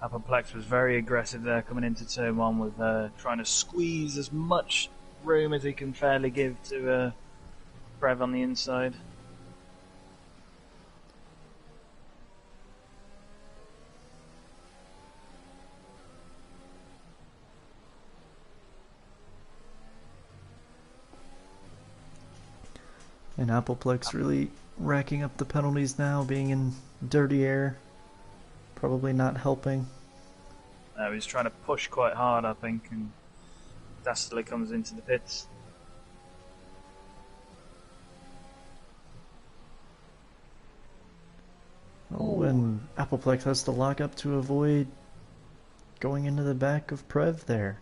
Appleplex was very aggressive there coming into turn 1 with trying to squeeze as much room as he can fairly give to Prev on the inside. And Appleplex really racking up the penalties now, being in dirty air. Probably not helping. He's trying to push quite hard, I think, and Dastardly comes into the pits. Oh, and Appleplex has to lock up to avoid going into the back of Prev there.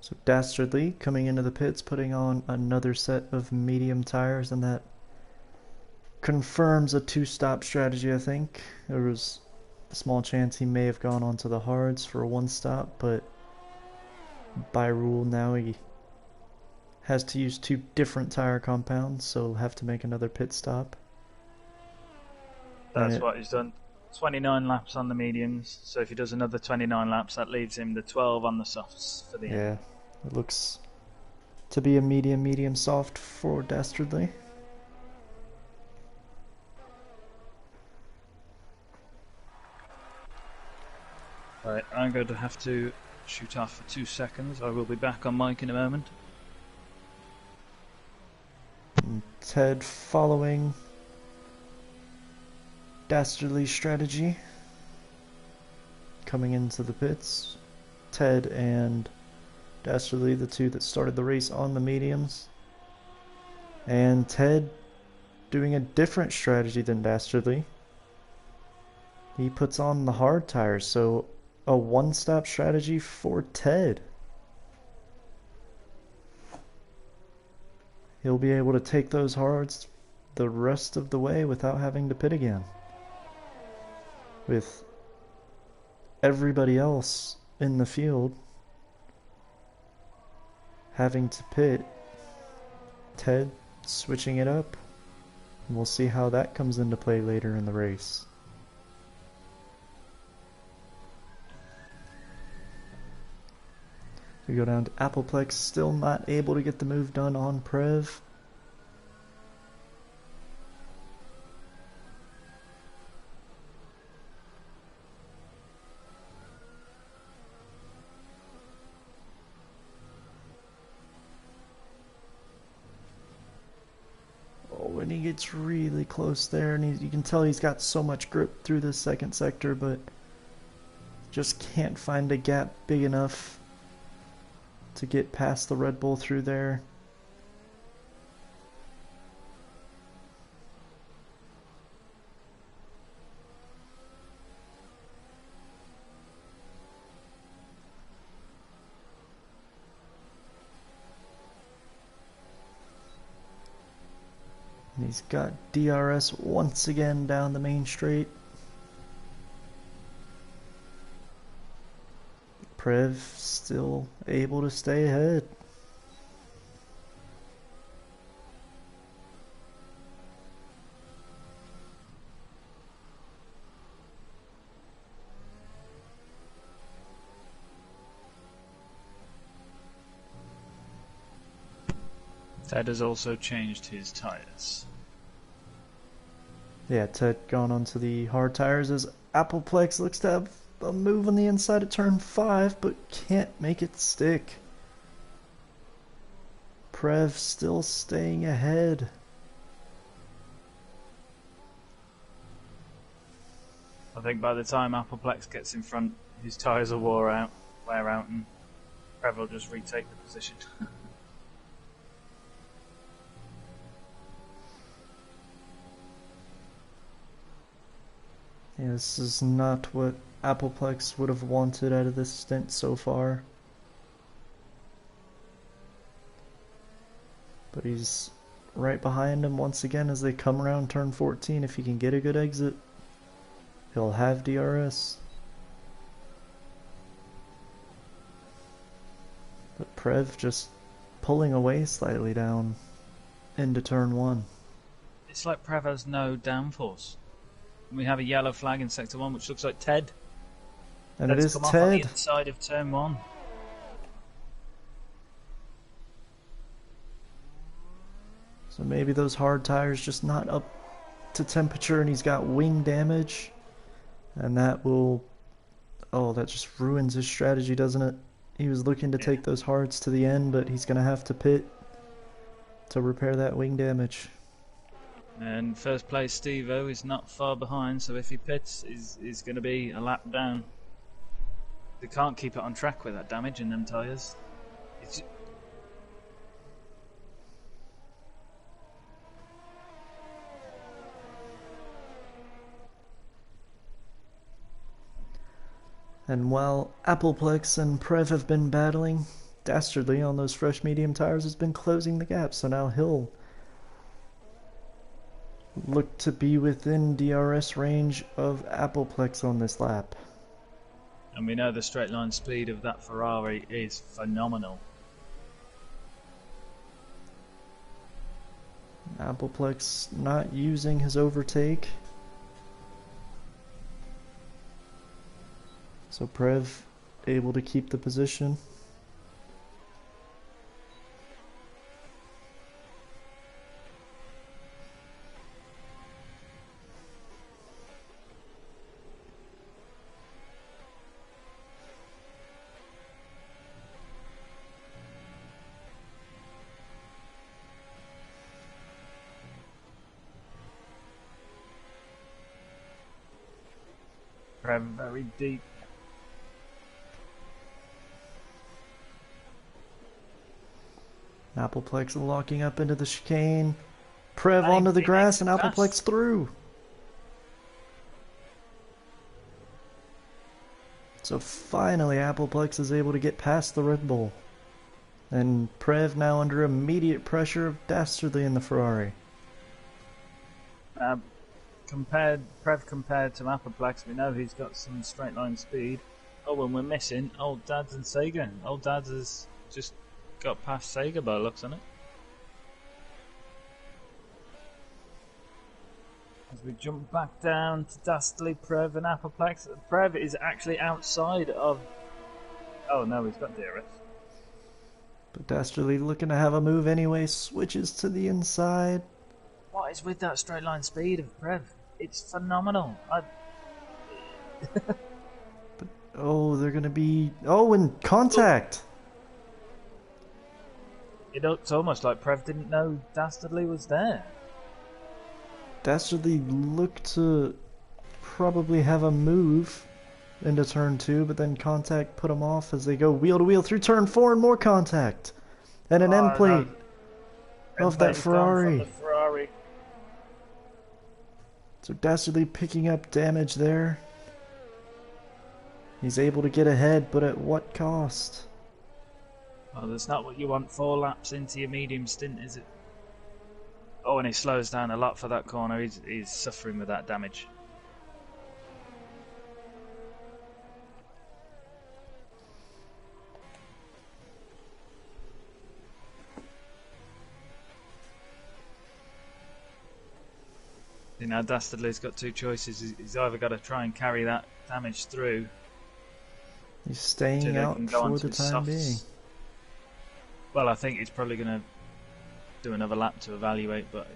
So Dastardly coming into the pits, putting on another set of medium tires, and that confirms a 2-stop strategy, I think. There was a small chance he may have gone onto the hards for a 1-stop, but by rule now he has to use 2 different tire compounds, so he'll have to make another pit stop. That's what he's done. 29 laps on the mediums, so if he does another 29 laps, that leaves him the 12 on the softs for the end. Yeah, it looks to be a medium soft for Dastardly. Right, I'm going to have to shoot off for 2 seconds. I will be back on mic in a moment. And Ted following Dastardly's strategy. coming into the pits. Ted and Dastardly, the two that started the race on the mediums. And Ted doing a different strategy than Dastardly. He puts on the hard tires, so a one-stop strategy for Ted. He'll be able to take those hards the rest of the way without having to pit again. With everybody else in the field having to pit, Ted switching it up. And we'll see how that comes into play later in the race. We go down to Appleplex, still not able to get the move done on Prev. Oh, and he gets really close there, and you can tell he's got so much grip through this second sector, but just can't find a gap big enough to get past the Red Bull through there. And he's got DRS once again down the main straight. Prev still able to stay ahead. Ted has also changed his tyres. Yeah, Ted gone onto the hard tires as Appleplex looks to have a move on the inside of turn 5, but can't make it stick. Prev still staying ahead. I think by the time Appleplex gets in front, his tyres will wear out, and Prev will just retake the position. Yeah, this is not what Appleplex would have wanted out of this stint so far. But he's right behind him once again as they come around turn 14. If he can get a good exit, he'll have DRS. But Prev just pulling away slightly down into turn 1. It's like Prev has no downforce. We have a yellow flag in sector 1, which looks like Ted. And Ted's it is come off on the Ted. inside of turn 1. So maybe those hard tires just not up to temperature, and he's got wing damage. And that will... Oh, that just ruins his strategy, doesn't it? He was looking to take those hards to the end, but he's going to have to pit to repair that wing damage. And first place Steve-O is not far behind, so if he pits, is going to be a lap down. They can't keep it on track with that damage in them tyres. And while Appleplex and Prev have been battling, Dastardly on those fresh medium tires has been closing the gap, so now he'll look to be within DRS range of Appleplex on this lap. And we know the straight line speed of that Ferrari is phenomenal. Appleplex not using his overtake. So Prev able to keep the position. Prev very deep. Appleplex locking up into the chicane. Prev And onto the he grass makes and it fast. Appleplex through. So finally Appleplex is able to get past the Red Bull. And Prev now under immediate pressure of Dastardly in the Ferrari. Prev compared to Appleplex, we know he's got some straight line speed. Oh, and we're missing Old Dads and Sega. Old Dads has just got past Sega by the looks on it. As we jump back down to Dastardly, Prev and Appleplex. Prev is actually outside of... Oh no, he's got DRS. But Dastardly looking to have a move anyway, switches to the inside. What is with that straight line speed of Prev? It's phenomenal. Oh, they're gonna be... Oh, and contact! It looks almost like Prev didn't know Dastardly was there. Dastardly looked to probably have a move into turn 2, but then contact put him off as they go wheel to wheel through turn 4 and more contact. And an end plate of that Ferrari. So Dastardly picking up damage there. He's able to get ahead, but at what cost? Oh, that's not what you want 4 laps into your medium stint, is it? Oh, and he slows down a lot for that corner. He's suffering with that damage. You know, Dastardly's got 2 choices. He's either got to try and carry that damage through. He's staying out for the time being. Well, I think he's probably going to do another lap to evaluate, but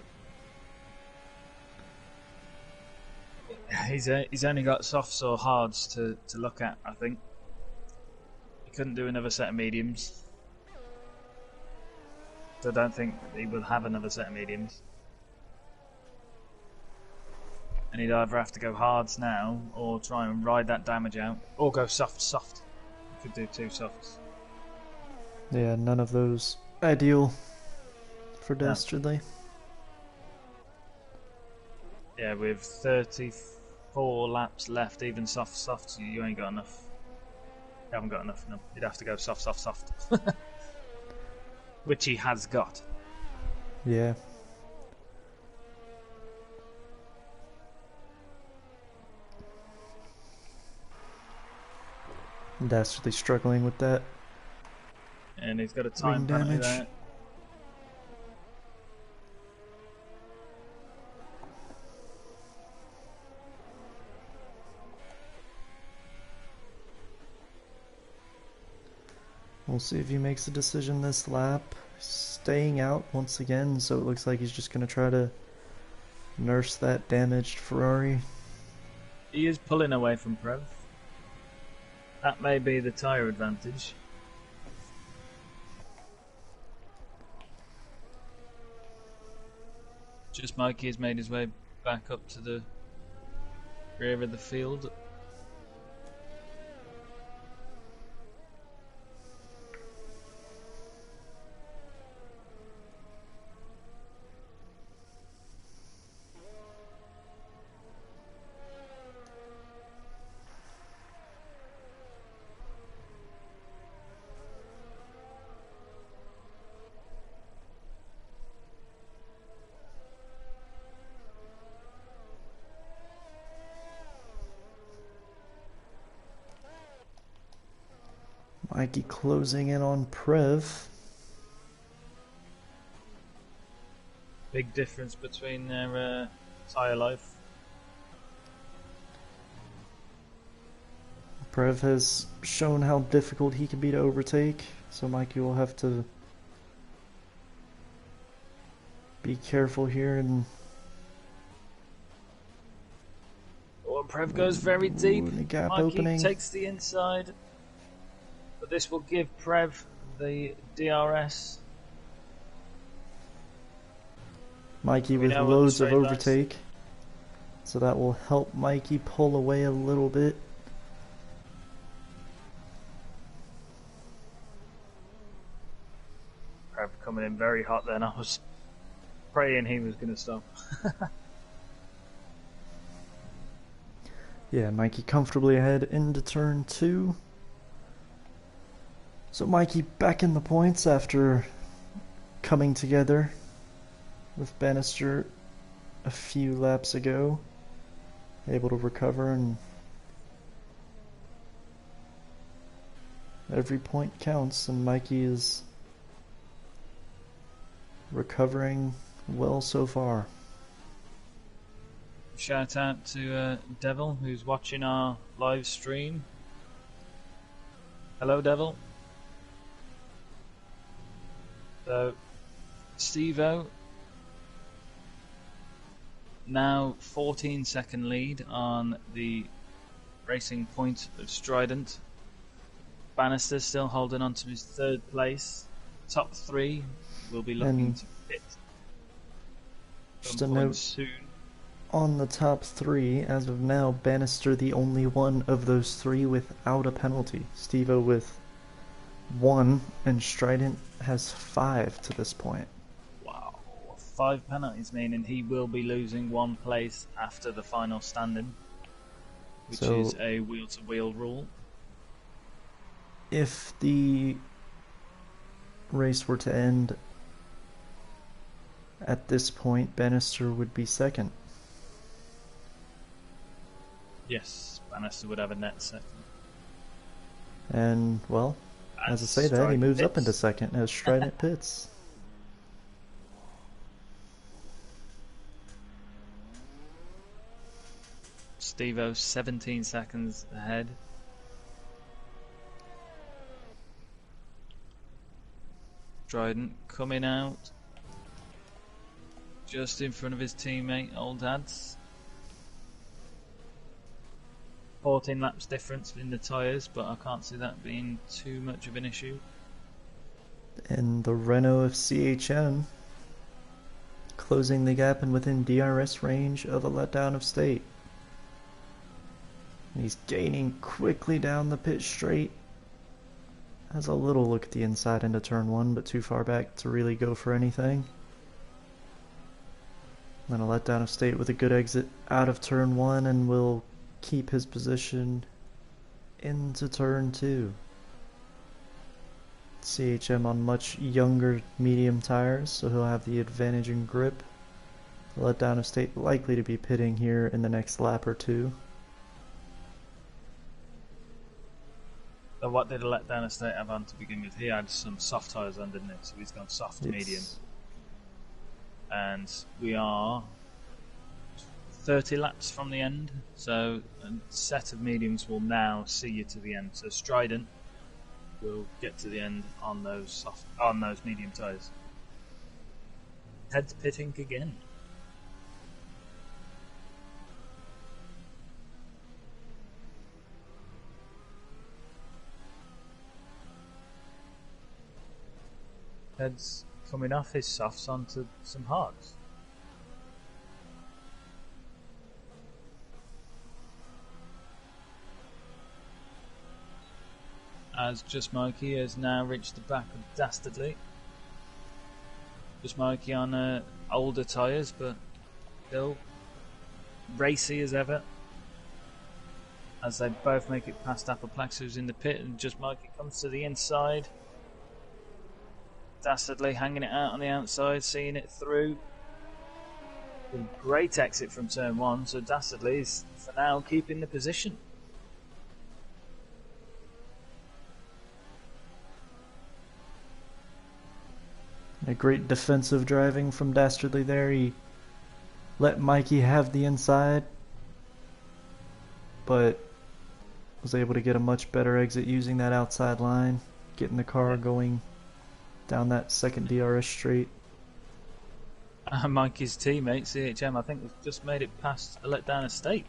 he's only got softs or hards to look at, I think. He couldn't do another set of mediums. So I don't think he will have another set of mediums. And he'd either have to go hards now, or try and ride that damage out, or go soft. He could do 2 softs. Yeah, none of those ideal for Dastardly. Yeah, with 34 laps left, even soft, you ain't got enough. You haven't got enough. No, you'd have to go soft. Which he has got. Yeah. Dastardly struggling with that. And he's got a time penalty there. We'll see if he makes a decision this lap. Staying out once again, so it looks like he's just going to try to nurse that damaged Ferrari. He is pulling away from Prev. That may be the tyre advantage. Just Mikey has made his way back up to the rear of the field. Mikey closing in on Prev. Big difference between their tyre life. Prev has shown how difficult he can be to overtake, so Mikey will have to be careful here. And oh, and Prev goes very deep. The gap Mikey opening. takes the inside. But this will give Prev the DRS. Mikey with loads of overtake, so that will help Mikey pull away a little bit. Prev coming in very hot then. I was praying he was going to stop. Yeah, Mikey comfortably ahead into turn 2. So Mikey back in the points after coming together with Bannister a few laps ago. Able to recover, and every point counts, and Mikey is recovering well so far. Shout out to Devil, who's watching our live stream. Hello, Devil. So, Steve-O, now 14-second lead on the racing point of Strident. Bannister still holding on to his 3rd place. Top 3 will be looking to pit. Just a note soon. On the top 3, as of now, Bannister the only one of those 3 without a penalty. Steve-O with 1, and Strident has 5 to this point. Wow. 5 penalties, meaning he will be losing 1 place after the final standing, which is a wheel-to-wheel rule. If the race were to end at this point, Bannister would be 2nd. Yes, Bannister would have a net 2nd. And, well, as I say that, he moves up into 2nd as Strident pits. Steve-O 17 seconds ahead. Strident coming out just in front of his teammate, Old Ads. 14 laps difference in the tyres, but I can't see that being too much of an issue. And the Renault of CHM closing the gap and within DRS range of a letdown of state. He's gaining quickly down the pit straight. Has a little look at the inside into turn 1, but too far back to really go for anything. Then a letdown of state with a good exit out of turn 1, and will keep his position into turn 2. CHM on much younger medium tires, so he'll have the advantage in grip. The letdown of state likely to be pitting here in the next lap or 2. So what did a letdown of state have on to begin with? He had some soft tyres on, didn't he? So he's gone soft to medium. And we are 30 laps from the end, so a set of mediums will now see you to the end. So Strident will get to the end on those medium tyres. Heads pitting again. Heads coming off his softs onto some hards. As Just Mikey has now reached the back of Dastardly. Just Mikey on older tyres, but still racy as ever. As they both make it past Appleplex, who's in the pit, and Just Mikey comes to the inside. Dastardly hanging it out on the outside, seeing it through. A great exit from turn 1, so Dastardly is for now keeping the position. A great defensive driving from Dastardly there. He let Mikey have the inside, but was able to get a much better exit using that outside line, getting the car going down that second DRS straight. Mikey's teammate, CHM, I think, has just made it past a letdown of state.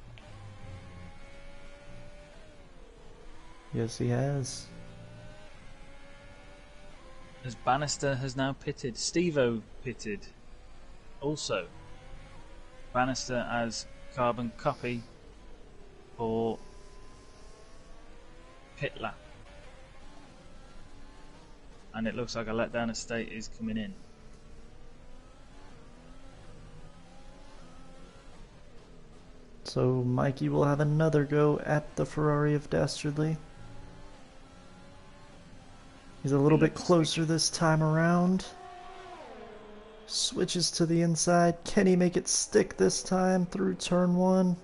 Yes, he has. As Bannister has now pitted. Steve-O pitted also. Bannister as carbon copy for pit lap. and it looks like a letdown estate is coming in. So Mikey will have another go at the Ferrari of Dastardly. He's a little bit closer this time around. Switches to the inside. Can he make it stick this time through turn 1?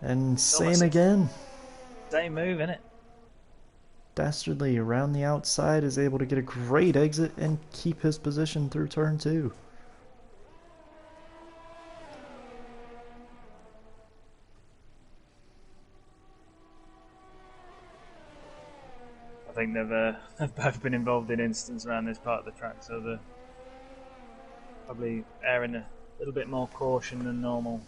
And same again. Same move, innit? Dastardly around the outside is able to get a great exit and keep his position through turn 2. I think they've both been involved in incidents around this part of the track, so they're probably erring a little bit more caution than normal.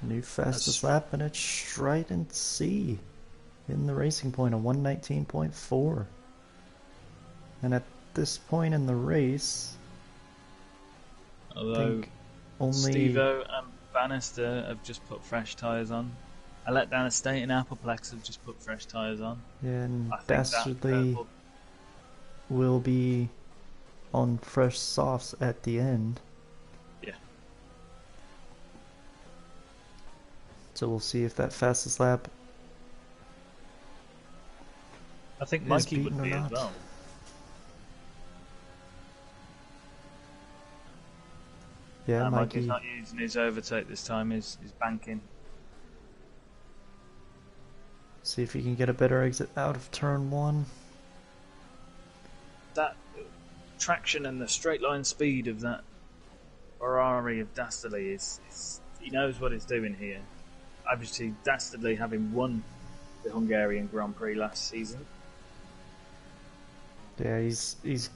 New fastest lap, and it's Strident C in the Racing Point, a 119.4. And at this point in the race, although Stevo and Bannister have just put fresh tyres on, I let down Estate and Appleplex have just put fresh tyres on. Yeah, and Dastardly will be on fresh softs at the end. Yeah. So we'll see if that fastest lap I think Mikey would be as well. Yeah, Mikey's not using his overtake this time, he's banking. See if he can get a better exit out of turn 1. That traction and the straight line speed of that Ferrari of Dastardly is he knows what he's doing here. Obviously, Dastardly having won the Hungarian Grand Prix last season. Yeah, he's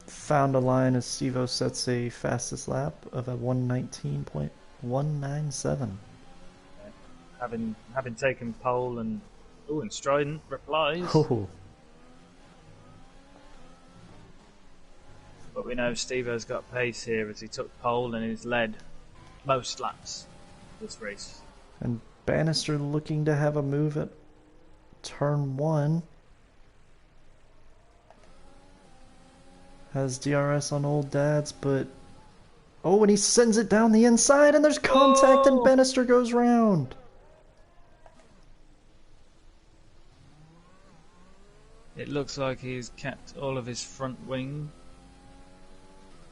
found a line as Stevo sets a fastest lap of a 119.197. Having taken pole and Strident replies. Oh. But we know Stevo's got pace here as he took pole and he's led most laps this race. And Bannister looking to have a move at turn 1. Has DRS on old dads, but oh, and he sends it down the inside, and there's contact, and Bannister goes round. It looks like he's kept all of his front wing.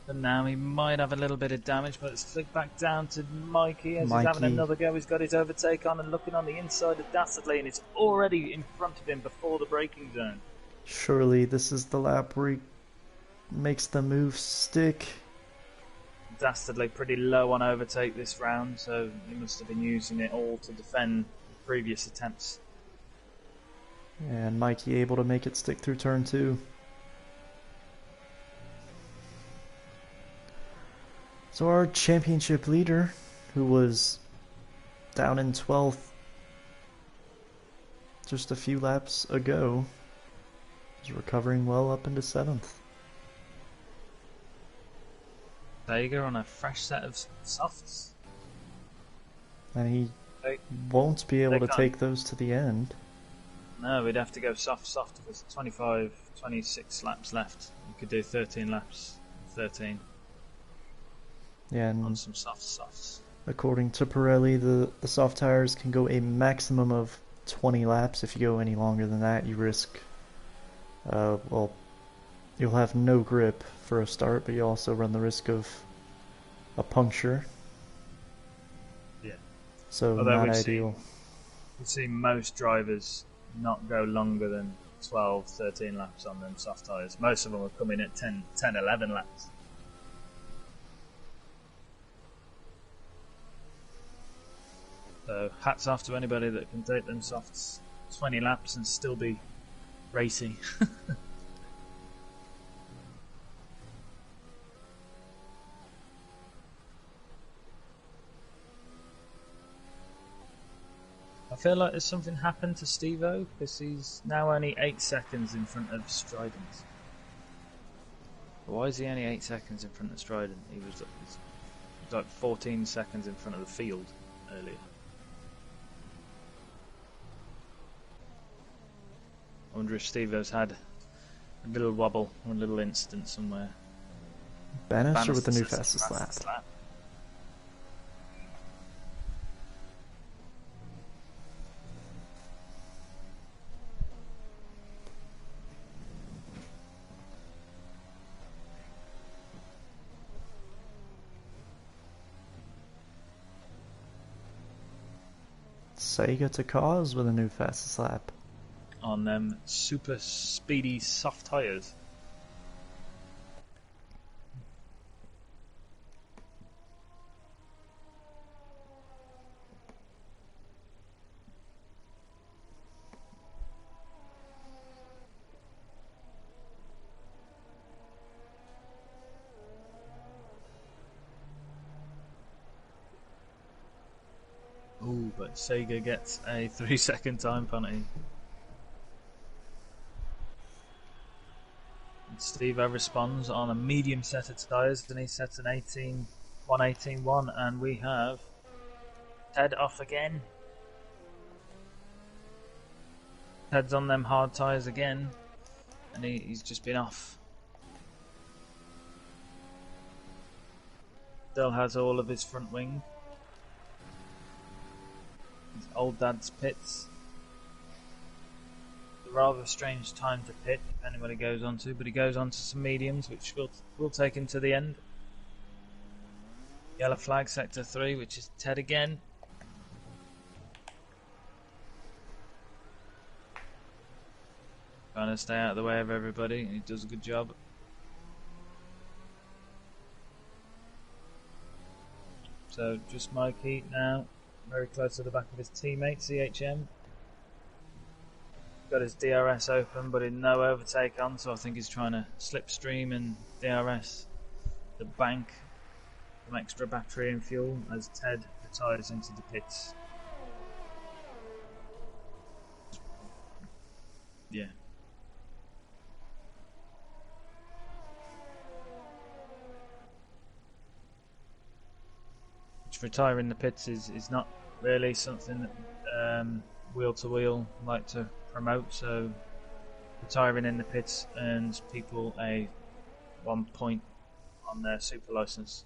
But now he might have a little bit of damage, but it's flicked back down to Mikey as he's having another go. He's got his overtake on and looking on the inside of Dastardly, and it's already in front of him before the braking zone. Surely this is the lap where he makes the move stick. Dastardly pretty low on overtake this round, so he must have been using it all to defend previous attempts. And Mikey able to make it stick through turn 2. So our championship leader, who was down in 12th just a few laps ago, is recovering well up into 7th. Vega on a fresh set of softs. And he won't be able to take those to the end. No, we'd have to go soft because 26 laps left. You could do 13 laps, 13. Yeah, and on some softs. According to Pirelli, the soft tires can go a maximum of 20 laps. If you go any longer than that, you risk, well, you'll have no grip for a start, but you also run the risk of a puncture. Yeah. So not ideal. We've seen most drivers not go longer than 12, 13 laps on them soft tyres. Most of them are coming at 10, 11 laps. So hats off to anybody that can take them softs 20 laps and still be racing. I feel like there's something happened to Stevo because he's now only 8 seconds in front of Strident. Why is he only 8 seconds in front of Strident? He was like 14 seconds in front of the field earlier. wonder if Steve-O's had a little wobble or a little incident somewhere. Bannister with the new says fastest lap. Sega to cause with a new fastest lap. On them super speedy soft tyres. Ooh, but Sega gets a 3-second time penalty. Steve-O responds on a medium set of tyres, and he sets an 118.1, and we have Ted off again. Ted's on them hard tyres again, and he's just been off. Still has all of his front wing. His old dad's pits. A rather strange time to pit, depending what he goes on to, but he goes on to some mediums, which we'll take him to the end. Yellow flag, sector 3, which is Ted again. Trying to stay out of the way of everybody, and he does a good job. So just Mikey now, very close to the back of his teammate, CHM. Got his DRS open, but in no overtake on, so I think he's trying to slipstream and DRS the bank, some extra battery and fuel as Ted retires into the pits. Yeah. Retiring the pits is not really something that Wheel2wheel like to promote, so retiring in the pits earns people a 1 point on their super license.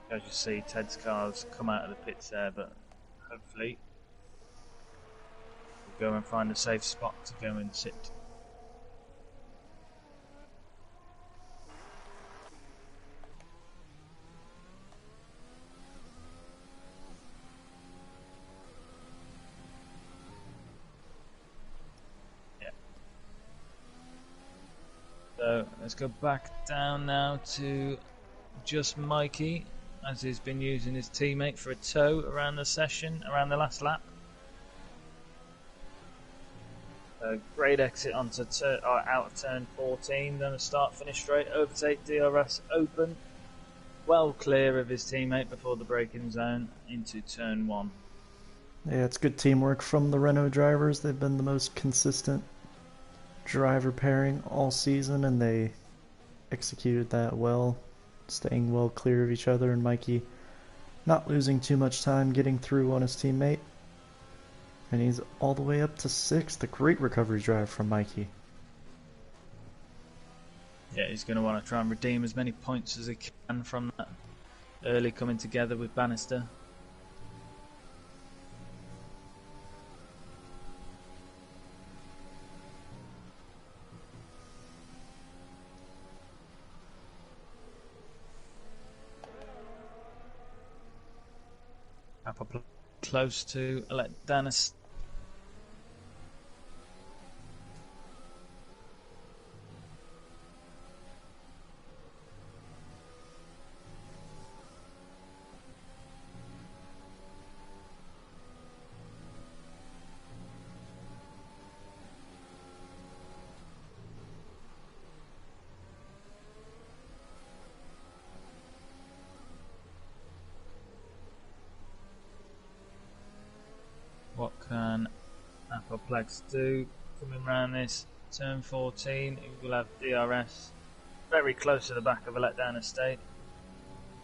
As you see, Ted's cars come out of the pits there, but hopefully we'll go and find a safe spot to go and sit. So let's go back down now to just Mikey, as he's been using his teammate for a tow around the session, around the last lap. So great exit onto out of turn 14, then a start-finish straight, overtake DRS open, well clear of his teammate before the braking zone into turn 1. Yeah, it's good teamwork from the Renault drivers. They've been the most consistent driver pairing all season, and they executed that well, staying well clear of each other, and Mikey not losing too much time getting through on his teammate. And he's all the way up to 6th. A great recovery drive from Mikey. Yeah, he's going to want to try and redeem as many points as he can from that early coming together with Bannister. Apple close to Dennis. What can Appleplex do? Coming around this turn 14, he will have DRS very close to the back of a letdown estate.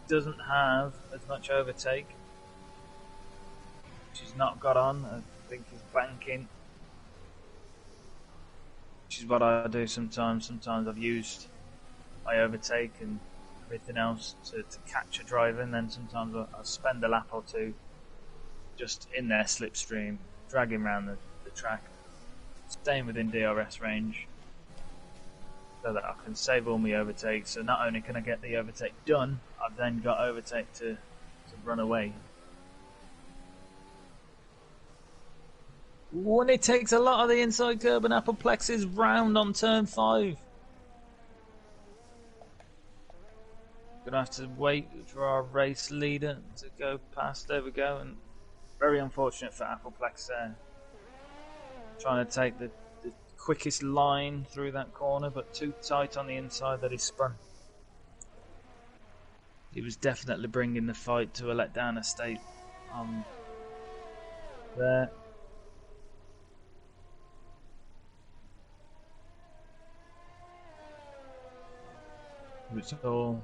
Doesn't have as much overtake, which he's not got on. I think he's banking. which is what I do sometimes. Sometimes I've used my overtake and everything else to catch a driver, and then sometimes I'll spend a lap or two just in their slipstream, dragging around the track, staying within DRS range, so that I can save all my overtakes. So not only can I get the overtake done, I've then got overtake to run away. When it takes a lot of the inside curb and Appleplex is round on turn 5. Gonna have to wait for our race leader to go past. There we go, and very unfortunate for Appleplex there. Trying to take the quickest line through that corner, but too tight on the inside that he spun. He was definitely bringing the fight to a letdown estate there. It's all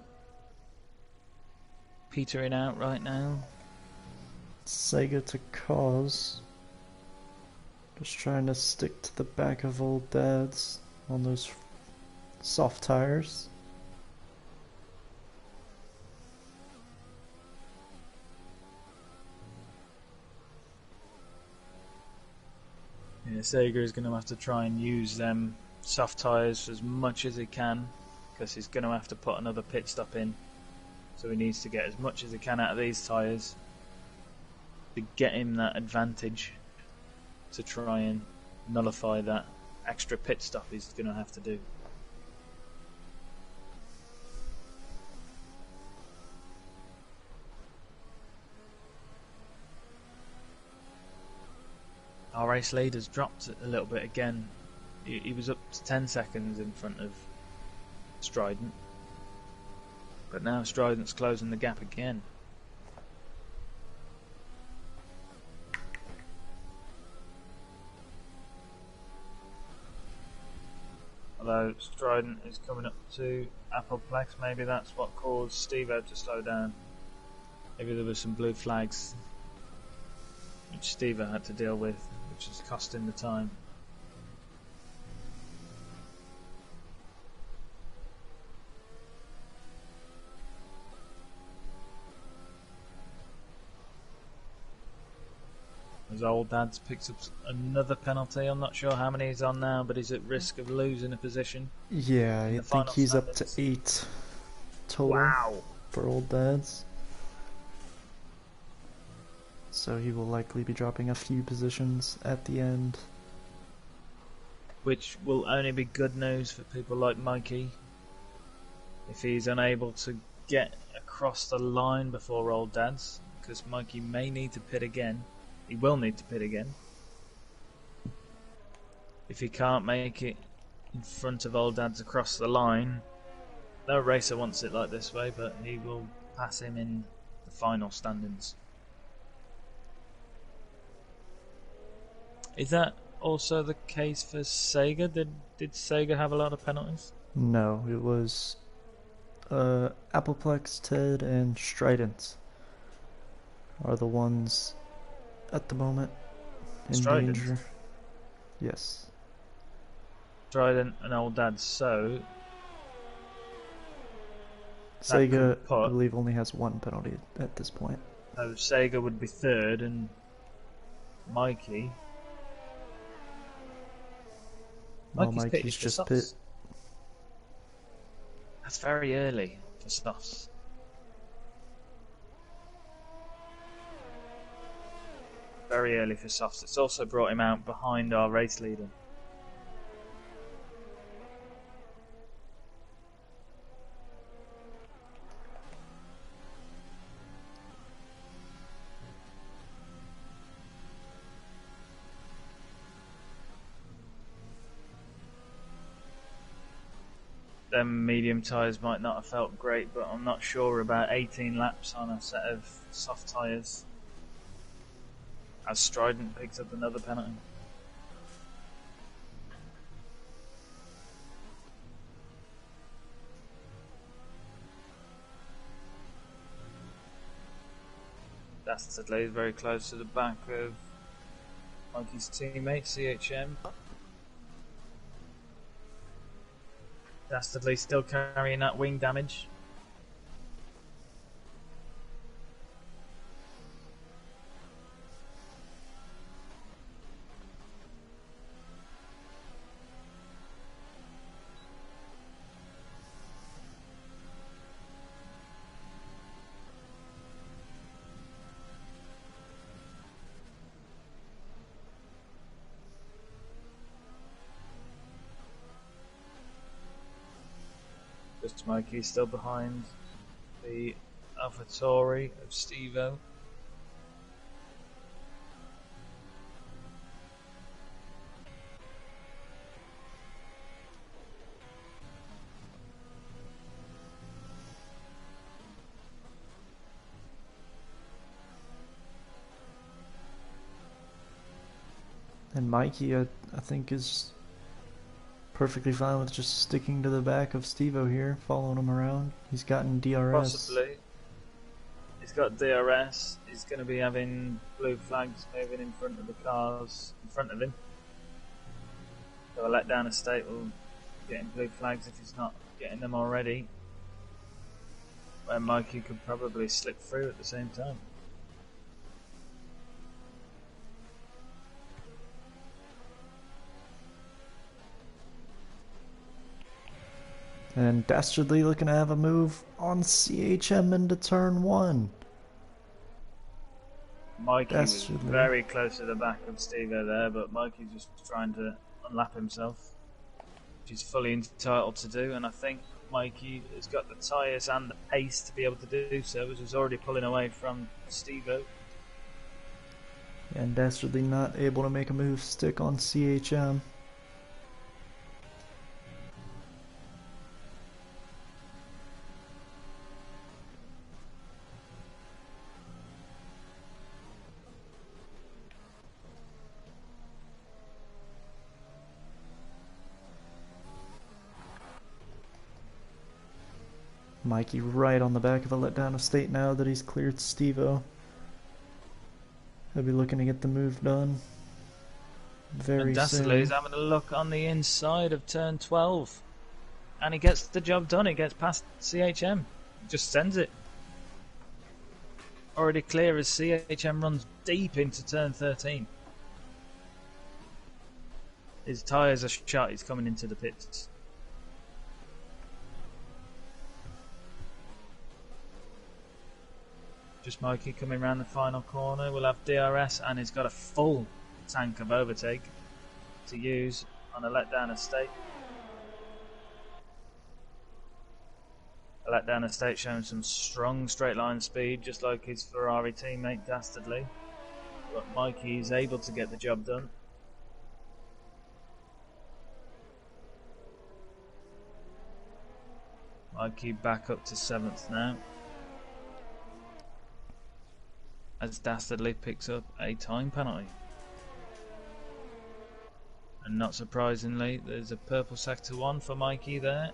petering out right now. Sega to cause. Just trying to stick to the back of old dad's on those soft tires. Yeah, Sega is going to have to try and use them soft tyres as much as he can, because he's going to have to put another pit stop in. So he needs to get as much as he can out of these tyres to get him that advantage to try and nullify that extra pit stop he's going to have to do. Our race leader's dropped a little bit again. He was up to 10 seconds in front of Strident, but now Strident's closing the gap again. Although Strident is coming up to Appleplex, maybe that's what caused Steve-O to slow down. Maybe there were some blue flags which Steve-O had to deal with, which is costing the time. As old dad's picks up another penalty. I'm not sure how many he's on now, but he's at risk of losing a position. Yeah, I think he's up to 8 total. Wow. For old dads. So he will likely be dropping a few positions at the end. Which will only be good news for people like Mikey. If he's unable to get across the line before old dad's, because Mikey may need to pit again. He will need to pit again. If he can't make it in front of old dad's across the line, no racer wants it like this way, but he will pass him in the final standings. Is that also the case for Sega? Did Sega have a lot of penalties? No, it was Appleplex, Ted, and Strident are the ones at the moment in Strident? danger. Yes. Strident and old dad. So Sega, I believe, only has one penalty at this point. So Sega would be third, and Mikey's Mikey's just pit. That's very early for softs. Very early for softs. It's also brought him out behind our race leader. Them medium tyres might not have felt great, but I'm not sure about 18 laps on a set of soft tyres. As Strident picks up another penalty. Dastardly is very close to the back of Mikey's teammate, CHM. Dastardly still carrying that wing damage. Just Mikey still behind the AlphaTauri of Steve-O. And Mikey, I think, is perfectly fine with just sticking to the back of Steve-O here, following him around. He's gotten DRS. Possibly. He's got DRS. He's going to be having blue flags moving in front of the cars in front of him. So a letdown estate will be getting blue flags if he's not getting them already. Where Mikey could probably slip through at the same time. And Dastardly looking to have a move on CHM into turn 1. Mikey was very close to the back of Steve-O there, but Mikey's just trying to unlap himself, which he's fully entitled to do, and I think Mikey has got the tyres and the pace to be able to do so, as he's already pulling away from Steve-O. And Dastardly not able to make a move stick on CHM. Mikey right on the back of a letdown estate now that he's cleared Steve-O. He'll be looking to get the move done very and Dastardly's having a look on the inside of turn 12. And he gets the job done. He gets past CHM. Just sends it. Already clear as CHM runs deep into turn 13. His tyres are shut. He's coming into the pits. Just Mikey coming around the final corner. We'll have DRS, and he's got a full tank of overtake to use on a letdown estate. A letdown estate showing some strong straight line speed, just like his Ferrari teammate Dastardly. But Mikey is able to get the job done. Mikey back up to 7th now, as Dastardly picks up a time penalty. And not surprisingly, there's a purple sector 1 for Mikey there.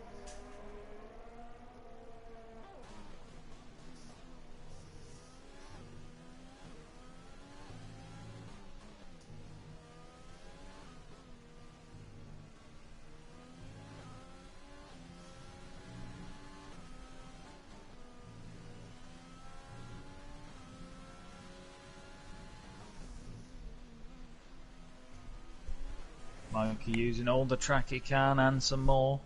Mikey using all the track he can and some more.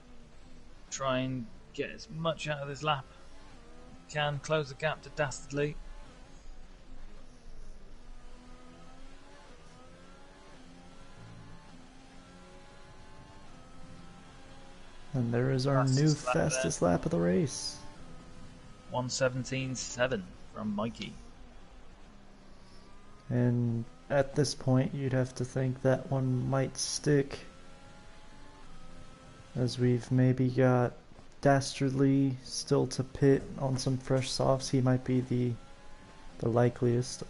Try and get as much out of this lap as he can. Close the gap to Dastardly. And there is our new fastest lap of the race. 1:17.7 from Mikey. And at this point, you'd have to think that one might stick, as we've maybe got Dastardly still to pit on some fresh softs. He might be the likeliest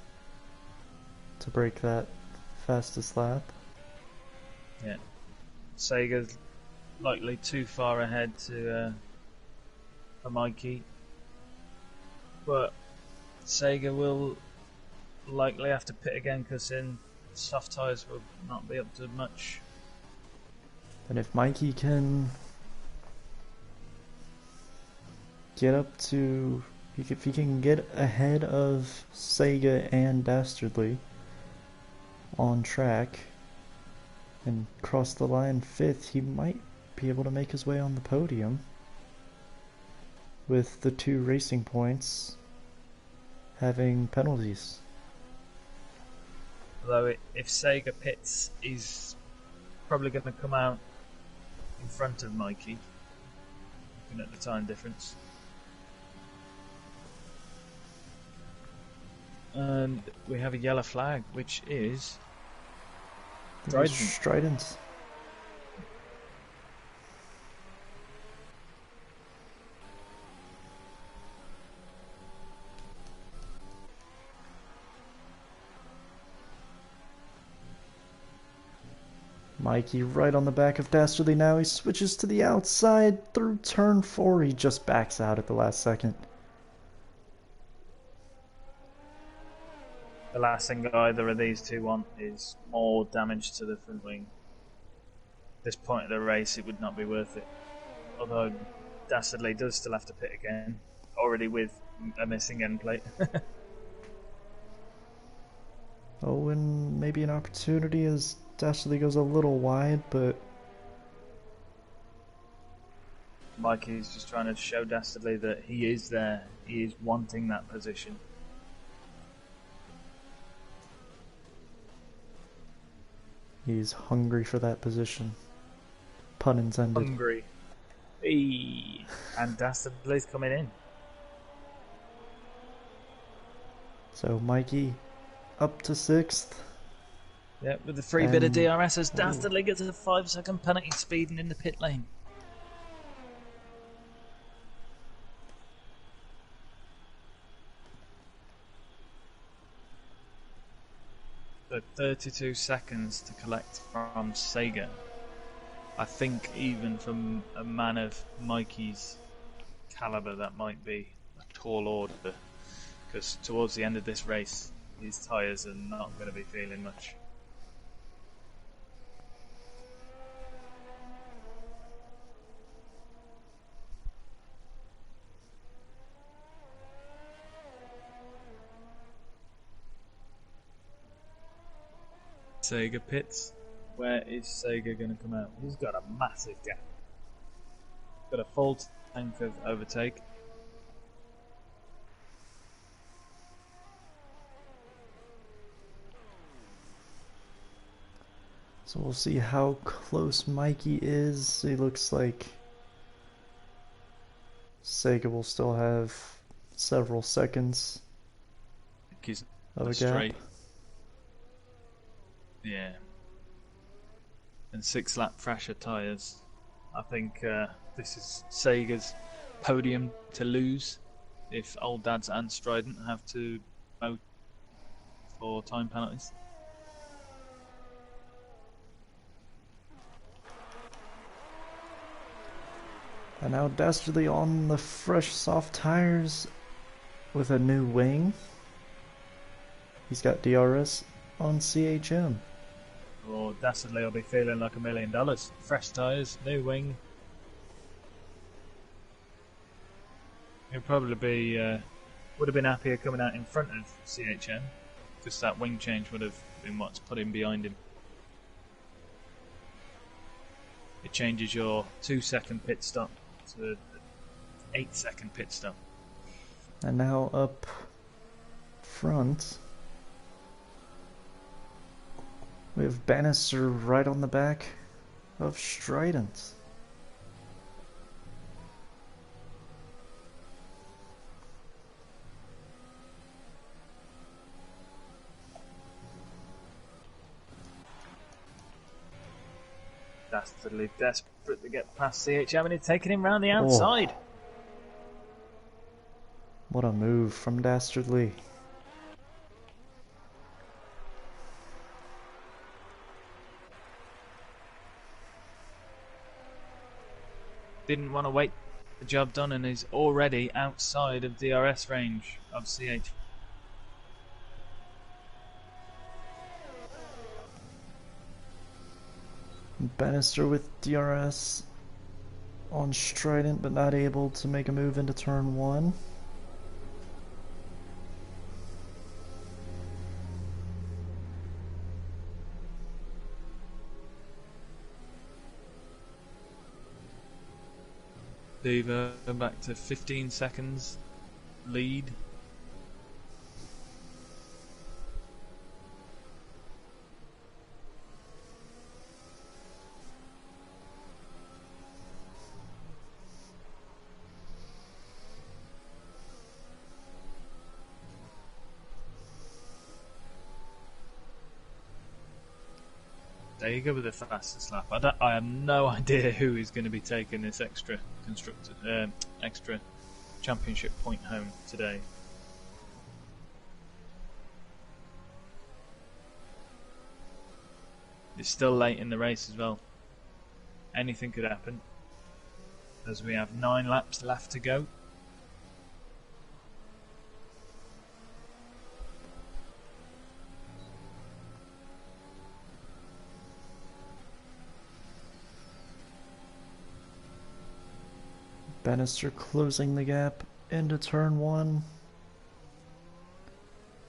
to break that fastest lap. Yeah, Sega's likely too far ahead to for Mikey, but Sega will likely have to pit again, because in soft tyres will not be up to much. And if Mikey can get up to, if he can get ahead of Sega and Dastardly on track and cross the line 5th, he might be able to make his way on the podium with the 2 racing points having penalties. Although if Sega pits, he's probably going to come out in front of Mikey, looking at the time difference. And we have a yellow flag, which is Strident. Mikey right on the back of Dastardly now. He switches to the outside through turn 4. He just backs out at the last second. The last thing either of these two want is more damage to the front wing. At this point of the race, it would not be worth it. Although Dastardly does still have to pit again, already with a missing end plate. Oh, and maybe an opportunity as Dastardly goes a little wide, but Mikey's just trying to show Dastardly that he is there. He is wanting that position. he's hungry for that position. Pun intended. Hungry. Eee. And Dastardly's coming in. So Mikey up to 6th. Yeah, with the free bit of DRS as Dastardly gets a 5-second penalty speeding in the pit lane. So 32 seconds to collect from Sega. I think even from a man of Mikey's caliber, that might be a tall order, because towards the end of this race, his tyres are not going to be feeling much. Sega pits. Where is Sega going to come out? He's got a massive gap. Got a full tank of overtake. So we'll see how close Mikey is. He looks like Sega will still have several seconds He's of a gap. straight. Yeah. And 6-lap fresher tyres. I think this is Sega's podium to lose if Old Dads and Strident have to vote for time penalties. And now Dastardly on the fresh soft tires with a new wing. He's got DRS on CHM. Or Dastardly will be feeling like $1 million. Fresh tyres, new wing. He'll probably be would have been happier coming out in front of CHM. Just that wing change would have been what's put him behind him. It changes your 2-second pit stop to 8-second pit stop. And now up front, we have Bannister right on the back of Strident. Dastardly desperate to get past CHM and he's taking him round the outside. Oh. What a move from Dastardly. Didn't want to wait the job done and is already outside of DRS range of CH. Bannister with DRS on Strident, but not able to make a move into turn 1. Devo back to 15 seconds lead. There you go with the fastest lap. I have no idea who is going to be taking this extra extra championship point home today. It's still late in the race as well. Anything could happen, as we have 9 laps left to go. Bannister closing the gap into turn 1.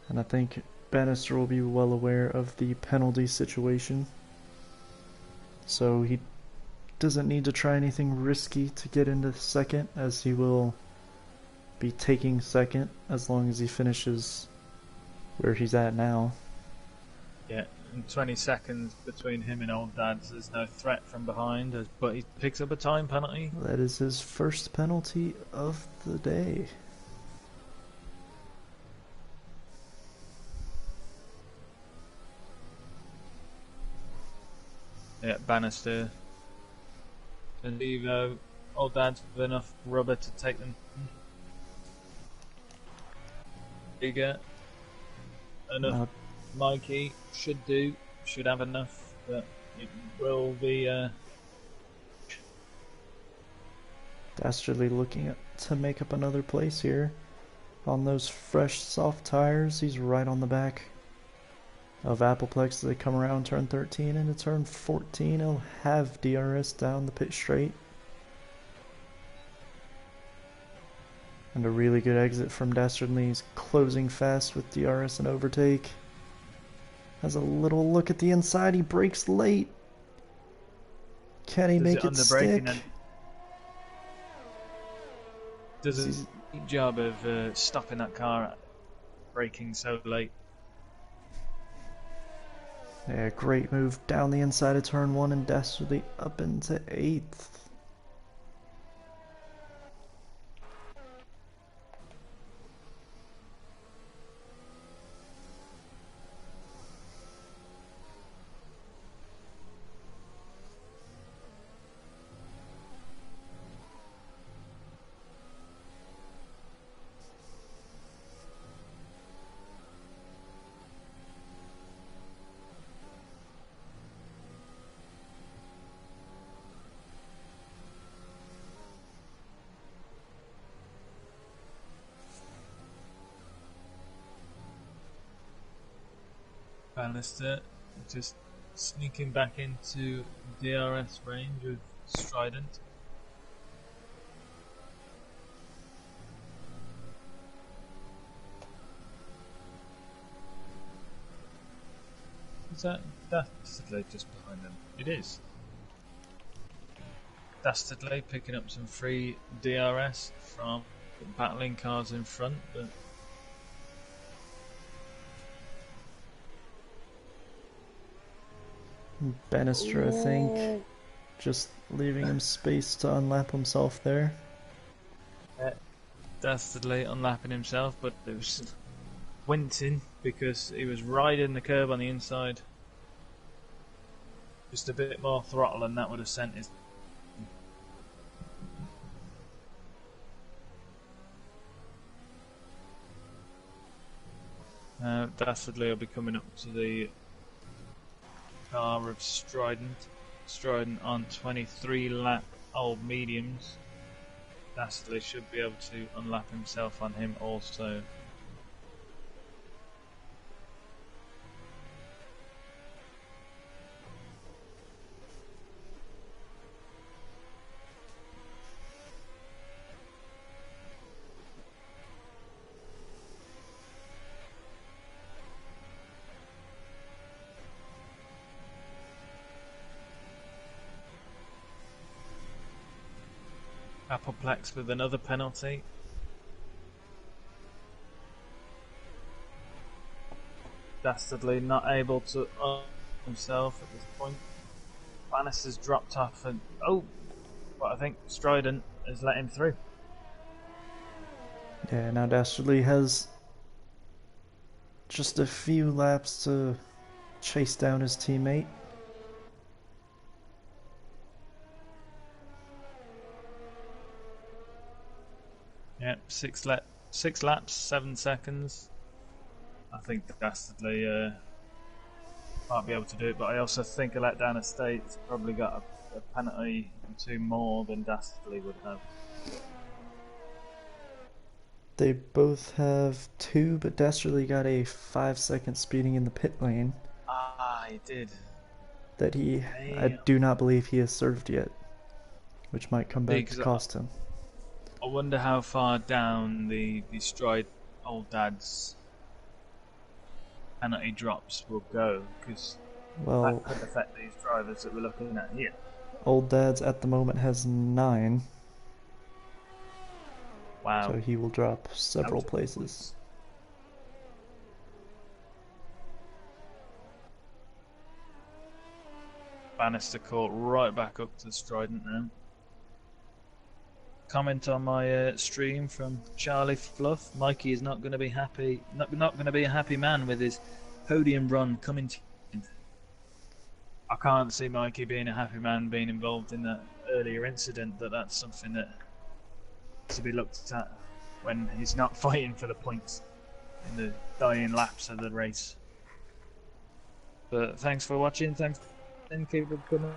And I think Bannister will be well aware of the penalty situation. So he doesn't need to try anything risky to get into second, as he will be taking second as long as he finishes where he's at now. Yeah, and 20 seconds between him and Old Dad's. There's no threat from behind, but he picks up a time penalty. That is his first penalty of the day. Yeah, Bannister and Evo. Old Dad's with enough rubber to take them. Bigger. Enough. Mikey should have enough, but it will be Dastardly looking to make up another place here. On those fresh soft tires, he's right on the back of Appleplex as they come around turn 13 into turn 14. He'll have DRS down the pit straight. And a really good exit from Dastardly. He's closing fast with DRS and overtake. Has a little look at the inside. He brakes late. Can he make it stick? Does a good job of stopping that car braking so late. Yeah, great move down the inside of turn 1 and Dastardly up into 8th. Bannister just sneaking back into DRS range with Strident. Is that Dastardly just behind them? It is. Dastardly picking up some free DRS from battling cars in front, but Bannister, I think, just leaving him space to unlap himself there. Dastardly unlapping himself, but it was wincing because he was riding the curb on the inside. Just a bit more throttle and that would have sent his... Dastardly will be coming up to the car of Strident. Strident on 23 lap old mediums. Dastardly should be able to unlap himself on him also. Appleplex with another penalty. Dastardly not able to himself at this point. Bannister's dropped off and but I think Strident has let him through. Yeah, now Dastardly has just a few laps to chase down his teammate. Yep, 6 laps, 7 seconds. I think Dastardly might be able to do it, but I also think a letdown estate's probably got a penalty and 2 more than Dastardly would have. They both have 2, but Dastardly got a 5-second speeding in the pit lane. Ah, he did. That I do not believe he has served yet, which might come back to cost him. I wonder how far down the Stride Old Dad's penalty drops will go, because that could affect these drivers that we're looking at here. Old Dad's at the moment has 9. Wow. So he will drop several places. Bannister caught right back up to Strident now. Comment on my stream from Charlie Fluff. Mikey is not going to be happy. Not going to be a happy man with his podium run coming to end. I can't see Mikey being a happy man being involved in that earlier incident. That's something that to be looked at when he's not fighting for the points in the dying laps of the race. But thanks for watching. Thanks and keep it coming.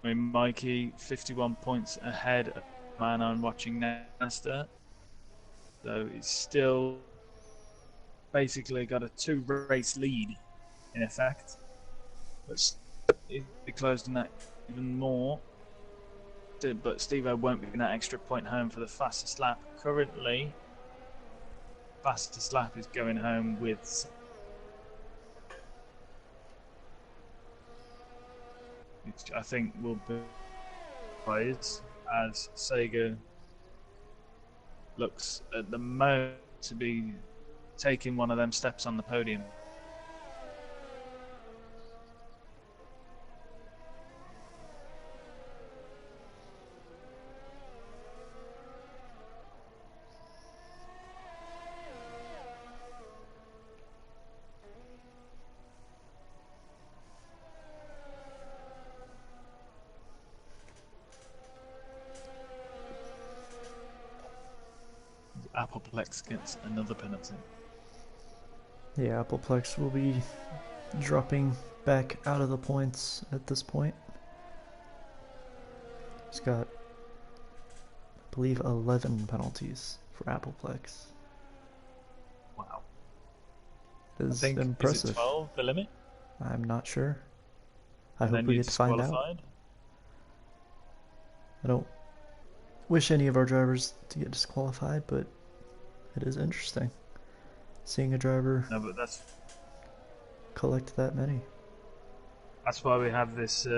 I mean, Mikey 51 points ahead of the man I'm watching Nesta, so he's still basically got a 2-race lead in effect, but he'll be closing that even more. But Steve-O won't be getting that extra point home for the fastest lap. Currently, fastest lap is going home with which I think will be prize, as Sega looks at the moment to be taking one of them steps on the podium. Appleplex gets another penalty. Yeah, Appleplex will be dropping back out of the points at this point. He's got, I believe, 11 penalties for Appleplex. Wow. Is impressive. Is it 12 the limit? I'm not sure. I hope we get to find out. I don't wish any of our drivers to get disqualified, but it is interesting seeing a driver collect that many. That's why we have this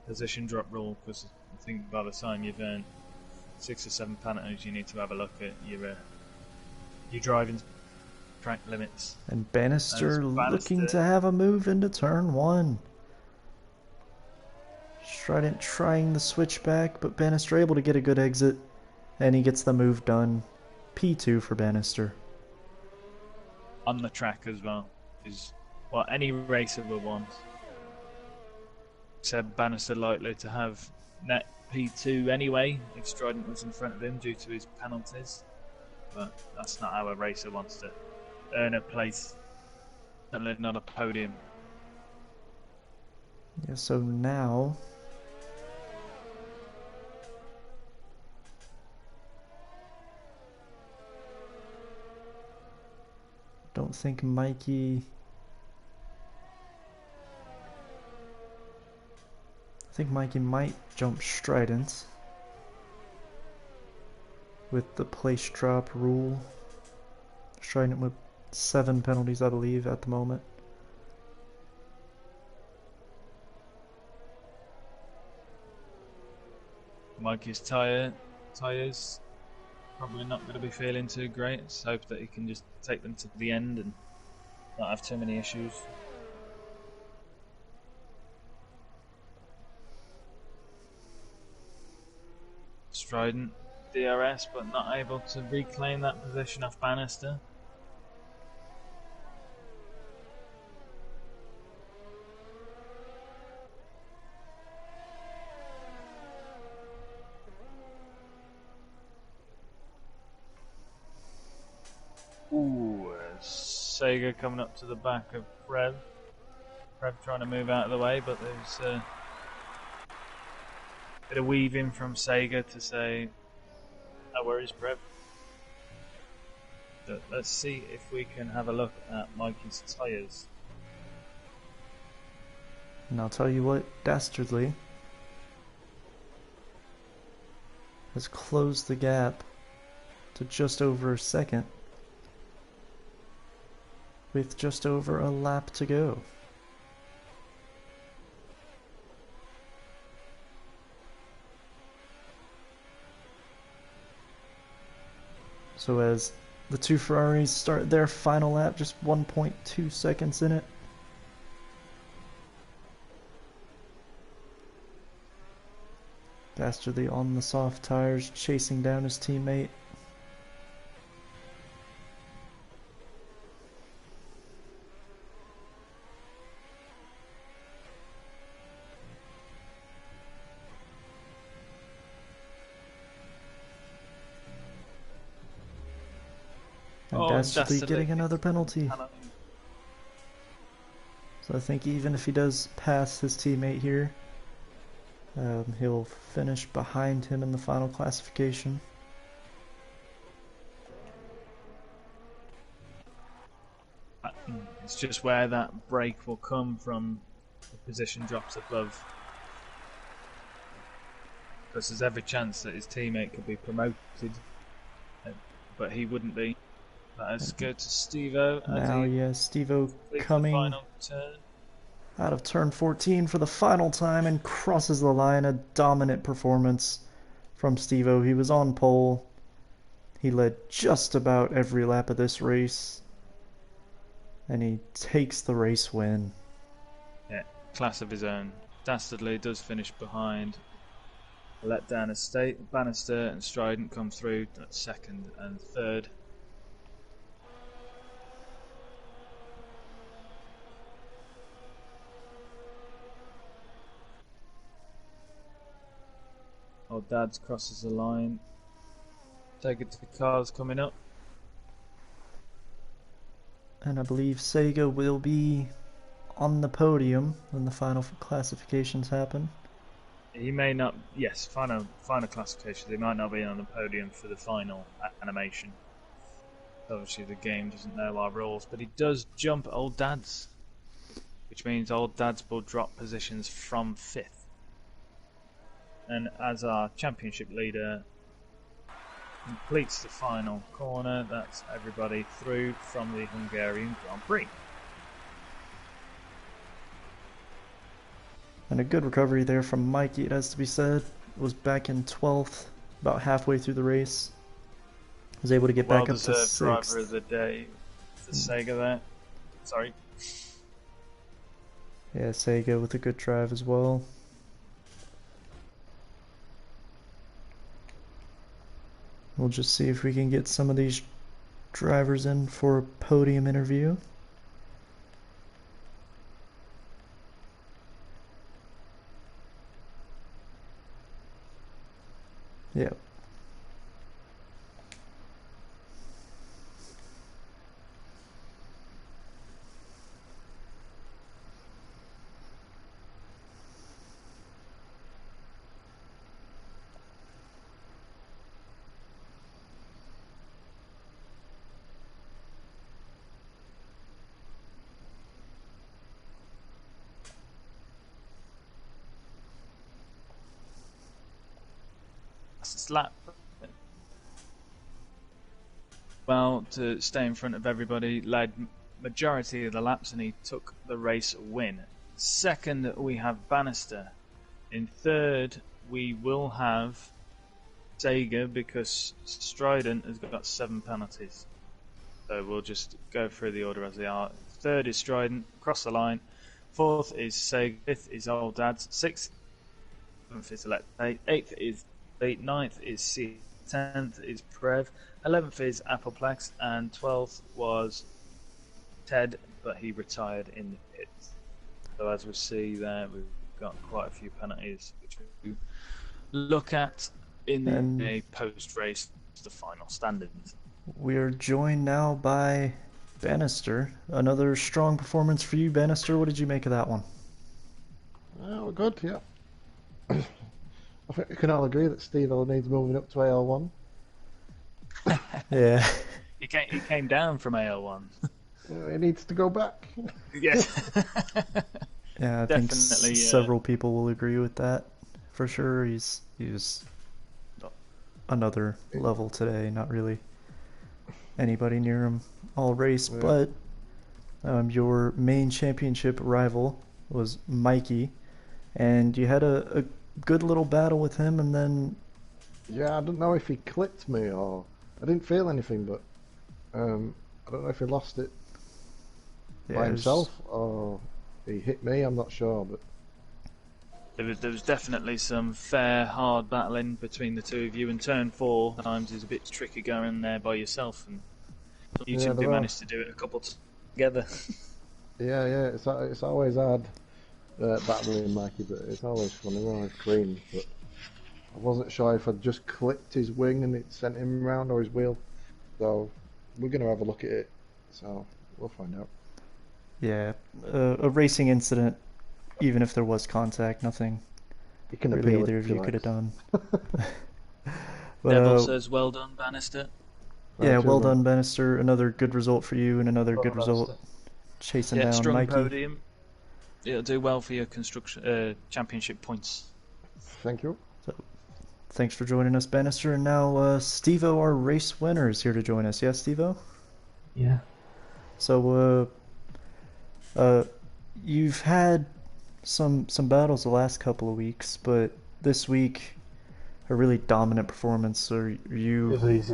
position drop rule, because I think by the time you've earned 6 or 7 penalties, you need to have a look at your driving track limits. And Bannister looking to have a move into turn 1. Strident trying the switchback, but Bannister able to get a good exit, and he gets the move done. P2 for Bannister. On the track as well is what any racer would want. Except Bannister likely to have net P2 anyway if Strident was in front of him due to his penalties. But that's not how a racer wants to earn a place, certainly not a podium. Yeah, so now don't think Mikey... I think Mikey might jump Strident with the place drop rule. Strident would 7 penalties, I believe, at the moment. Mikey's tyres probably not going to be feeling too great. Let's hope that he can just take them to the end and not have too many issues. Strident DRS, but not able to reclaim that position off Bannister. Ooh, Sega coming up to the back of Prev. Prev trying to move out of the way, but there's a bit of weaving from Sega to say, no worries, Prev. But let's see if we can have a look at Mikey's tyres. And I'll tell you what, Dastardly has closed the gap to just over a second with just over a lap to go. So as the two Ferraris start their final lap, just 1.2 seconds in it. Dastardly on the soft tires, chasing down his teammate. And Dastardly getting another penalty. So I think even if he does pass his teammate here, he'll finish behind him in the final classification. It's just where that break will come from the position drops above. Because there's every chance that his teammate could be promoted, but he wouldn't be. Let's go to Steve-O. Now, yeah, Steve-O coming final turn. Out of turn 14 for the final time and crosses the line. A dominant performance from Steve-O. He was on pole. He led just about every lap of this race. And he takes the race win. Yeah, class of his own. Dastardly does finish behind. Let down Estate. Bannister and Strident come through at second and third. Old Dad's crosses the line. Take it to the cars coming up. And I believe Sega will be on the podium when the final classifications happen. He may not, yes, final classifications. He might not be on the podium for the final animation. Obviously the game doesn't know our rules, but he does jump Old Dad's, which means Old Dad's will drop positions from 5th. And as our championship leader completes the final corner, that's everybody through from the Hungarian Grand Prix. And a good recovery there from Mikey, it has to be said. Was back in 12th, about halfway through the race. Was able to get back up to 6th. Driver of the day for Sega there. Sorry. Yeah, Sega with a good drive as well. We'll just see if we can get some of these drivers in for a podium interview. Yep. That's a slap. well to stay in front of everybody, led majority of the laps, and he took the race win. Second, we have Bannister. In third, we will have Sega, because Strident has got 7 penalties. So we'll just go through the order as they are. Third is Strident, across the line. Fourth is Sega. Fifth is Old Dads. Sixth, seventh is Electate. Eighth is Eight. Ninth is C. 10th is Prev. 11th is Appleplex. And 12th was Ted, but he retired in the pits. So as we see there, we've got quite a few penalties, which we look at in the post-race, the final standings. We are joined now by Bannister. Another strong performance for you, Bannister. What did you make of that one? We're good, yeah. I think we can all agree that Steve needs moving up to AL1. Yeah. He came down from AL1. He needs to go back. Yes. Yeah, I think several people will agree with that. For sure, he's another level today. Not really anybody near him all race, but your main championship rival was Mikey, and you had a good little battle with him, and then... Yeah, I don't know if he clipped me or... I didn't feel anything, but I don't know if he lost it by himself or he hit me, I'm not sure, but... There was definitely some fair, hard battling between the two of you, and turn 4 times is a bit tricky going there by yourself, and you two managed to do it a couple together. Yeah, it's always hard battling Mikey, but it's always fun, it's always clean, but I wasn't sure if I'd just clipped his wing and it sent him round, or his wheel, so we're going to have a look at it, so we'll find out. Yeah, a racing incident. Even if there was contact, nothing you can really either of you could have done. Devil says, well done, Bannister. Yeah, well done, Bannister. Another good result for you, and another good result chasing down strong Mikey. Podium. It'll do well for your construction championship points. Thank you. So, thanks for joining us, Bannister. And now Steve-O, our race winner, is here to join us. Yeah, Steve-O? Yeah. So, you've had some battles the last couple of weeks, but this week a really dominant performance. Are you is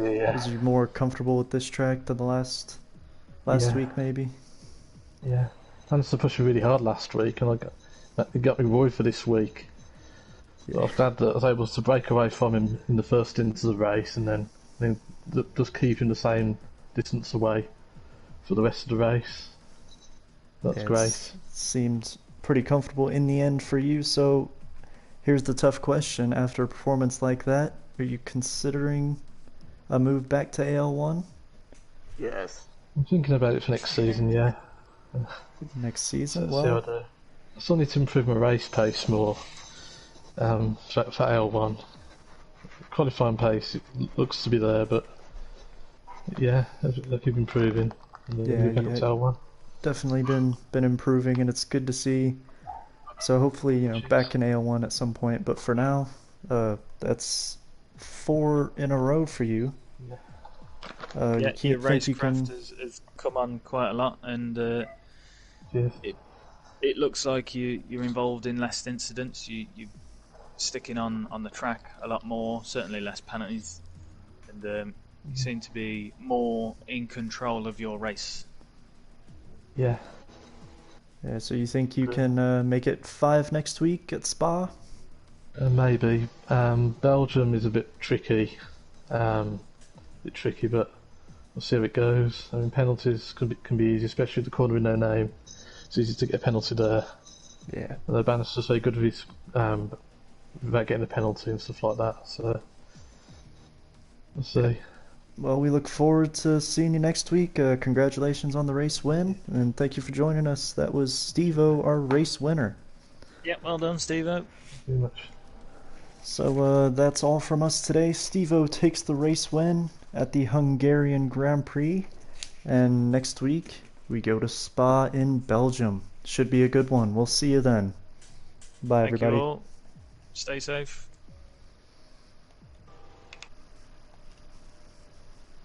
you more comfortable with this track than the last week maybe? Yeah, I managed to push it really hard last week, and it got me worried for this week. But I'm glad that I was able to break away from him in the first stint of the race, and then just keep him the same distance away for the rest of the race. That's great. Seemed pretty comfortable in the end for you. So here's the tough question. After a performance like that, are you considering a move back to AL1? Yes. I'm thinking about it for next season, yeah. Next season? Well, see how I do. I still need to improve my race pace more for AL1. Qualifying pace, it looks to be there, but yeah, I keep improving. L1. Definitely been improving, and it's good to see. So hopefully, back in AL1 at some point. But for now, that's 4 in a row for you. Yeah, your racecraft has come on quite a lot, and it looks like you're involved in less incidents. You're sticking on the track a lot more, certainly less penalties, and you seem to be more in control of your race. Yeah. Yeah, so you think you can make it 5 next week at Spa? Maybe. Belgium is a bit tricky. But we'll see how it goes. I mean, penalties can be easy, especially with the corner with no name. It's easy to get a penalty there. Yeah. And the Bannister's very good with his, about getting a penalty and stuff like that, so we'll see. Well, we look forward to seeing you next week. Congratulations on the race win, and thank you for joining us. That was Steve-O, our race winner. Yeah, well done, Steve-O. Thank you very much. So that's all from us today. Steve-O takes the race win at the Hungarian Grand Prix, and next week we go to Spa in Belgium. Should be a good one. We'll see you then. Bye, everybody. Thank you all. Stay safe.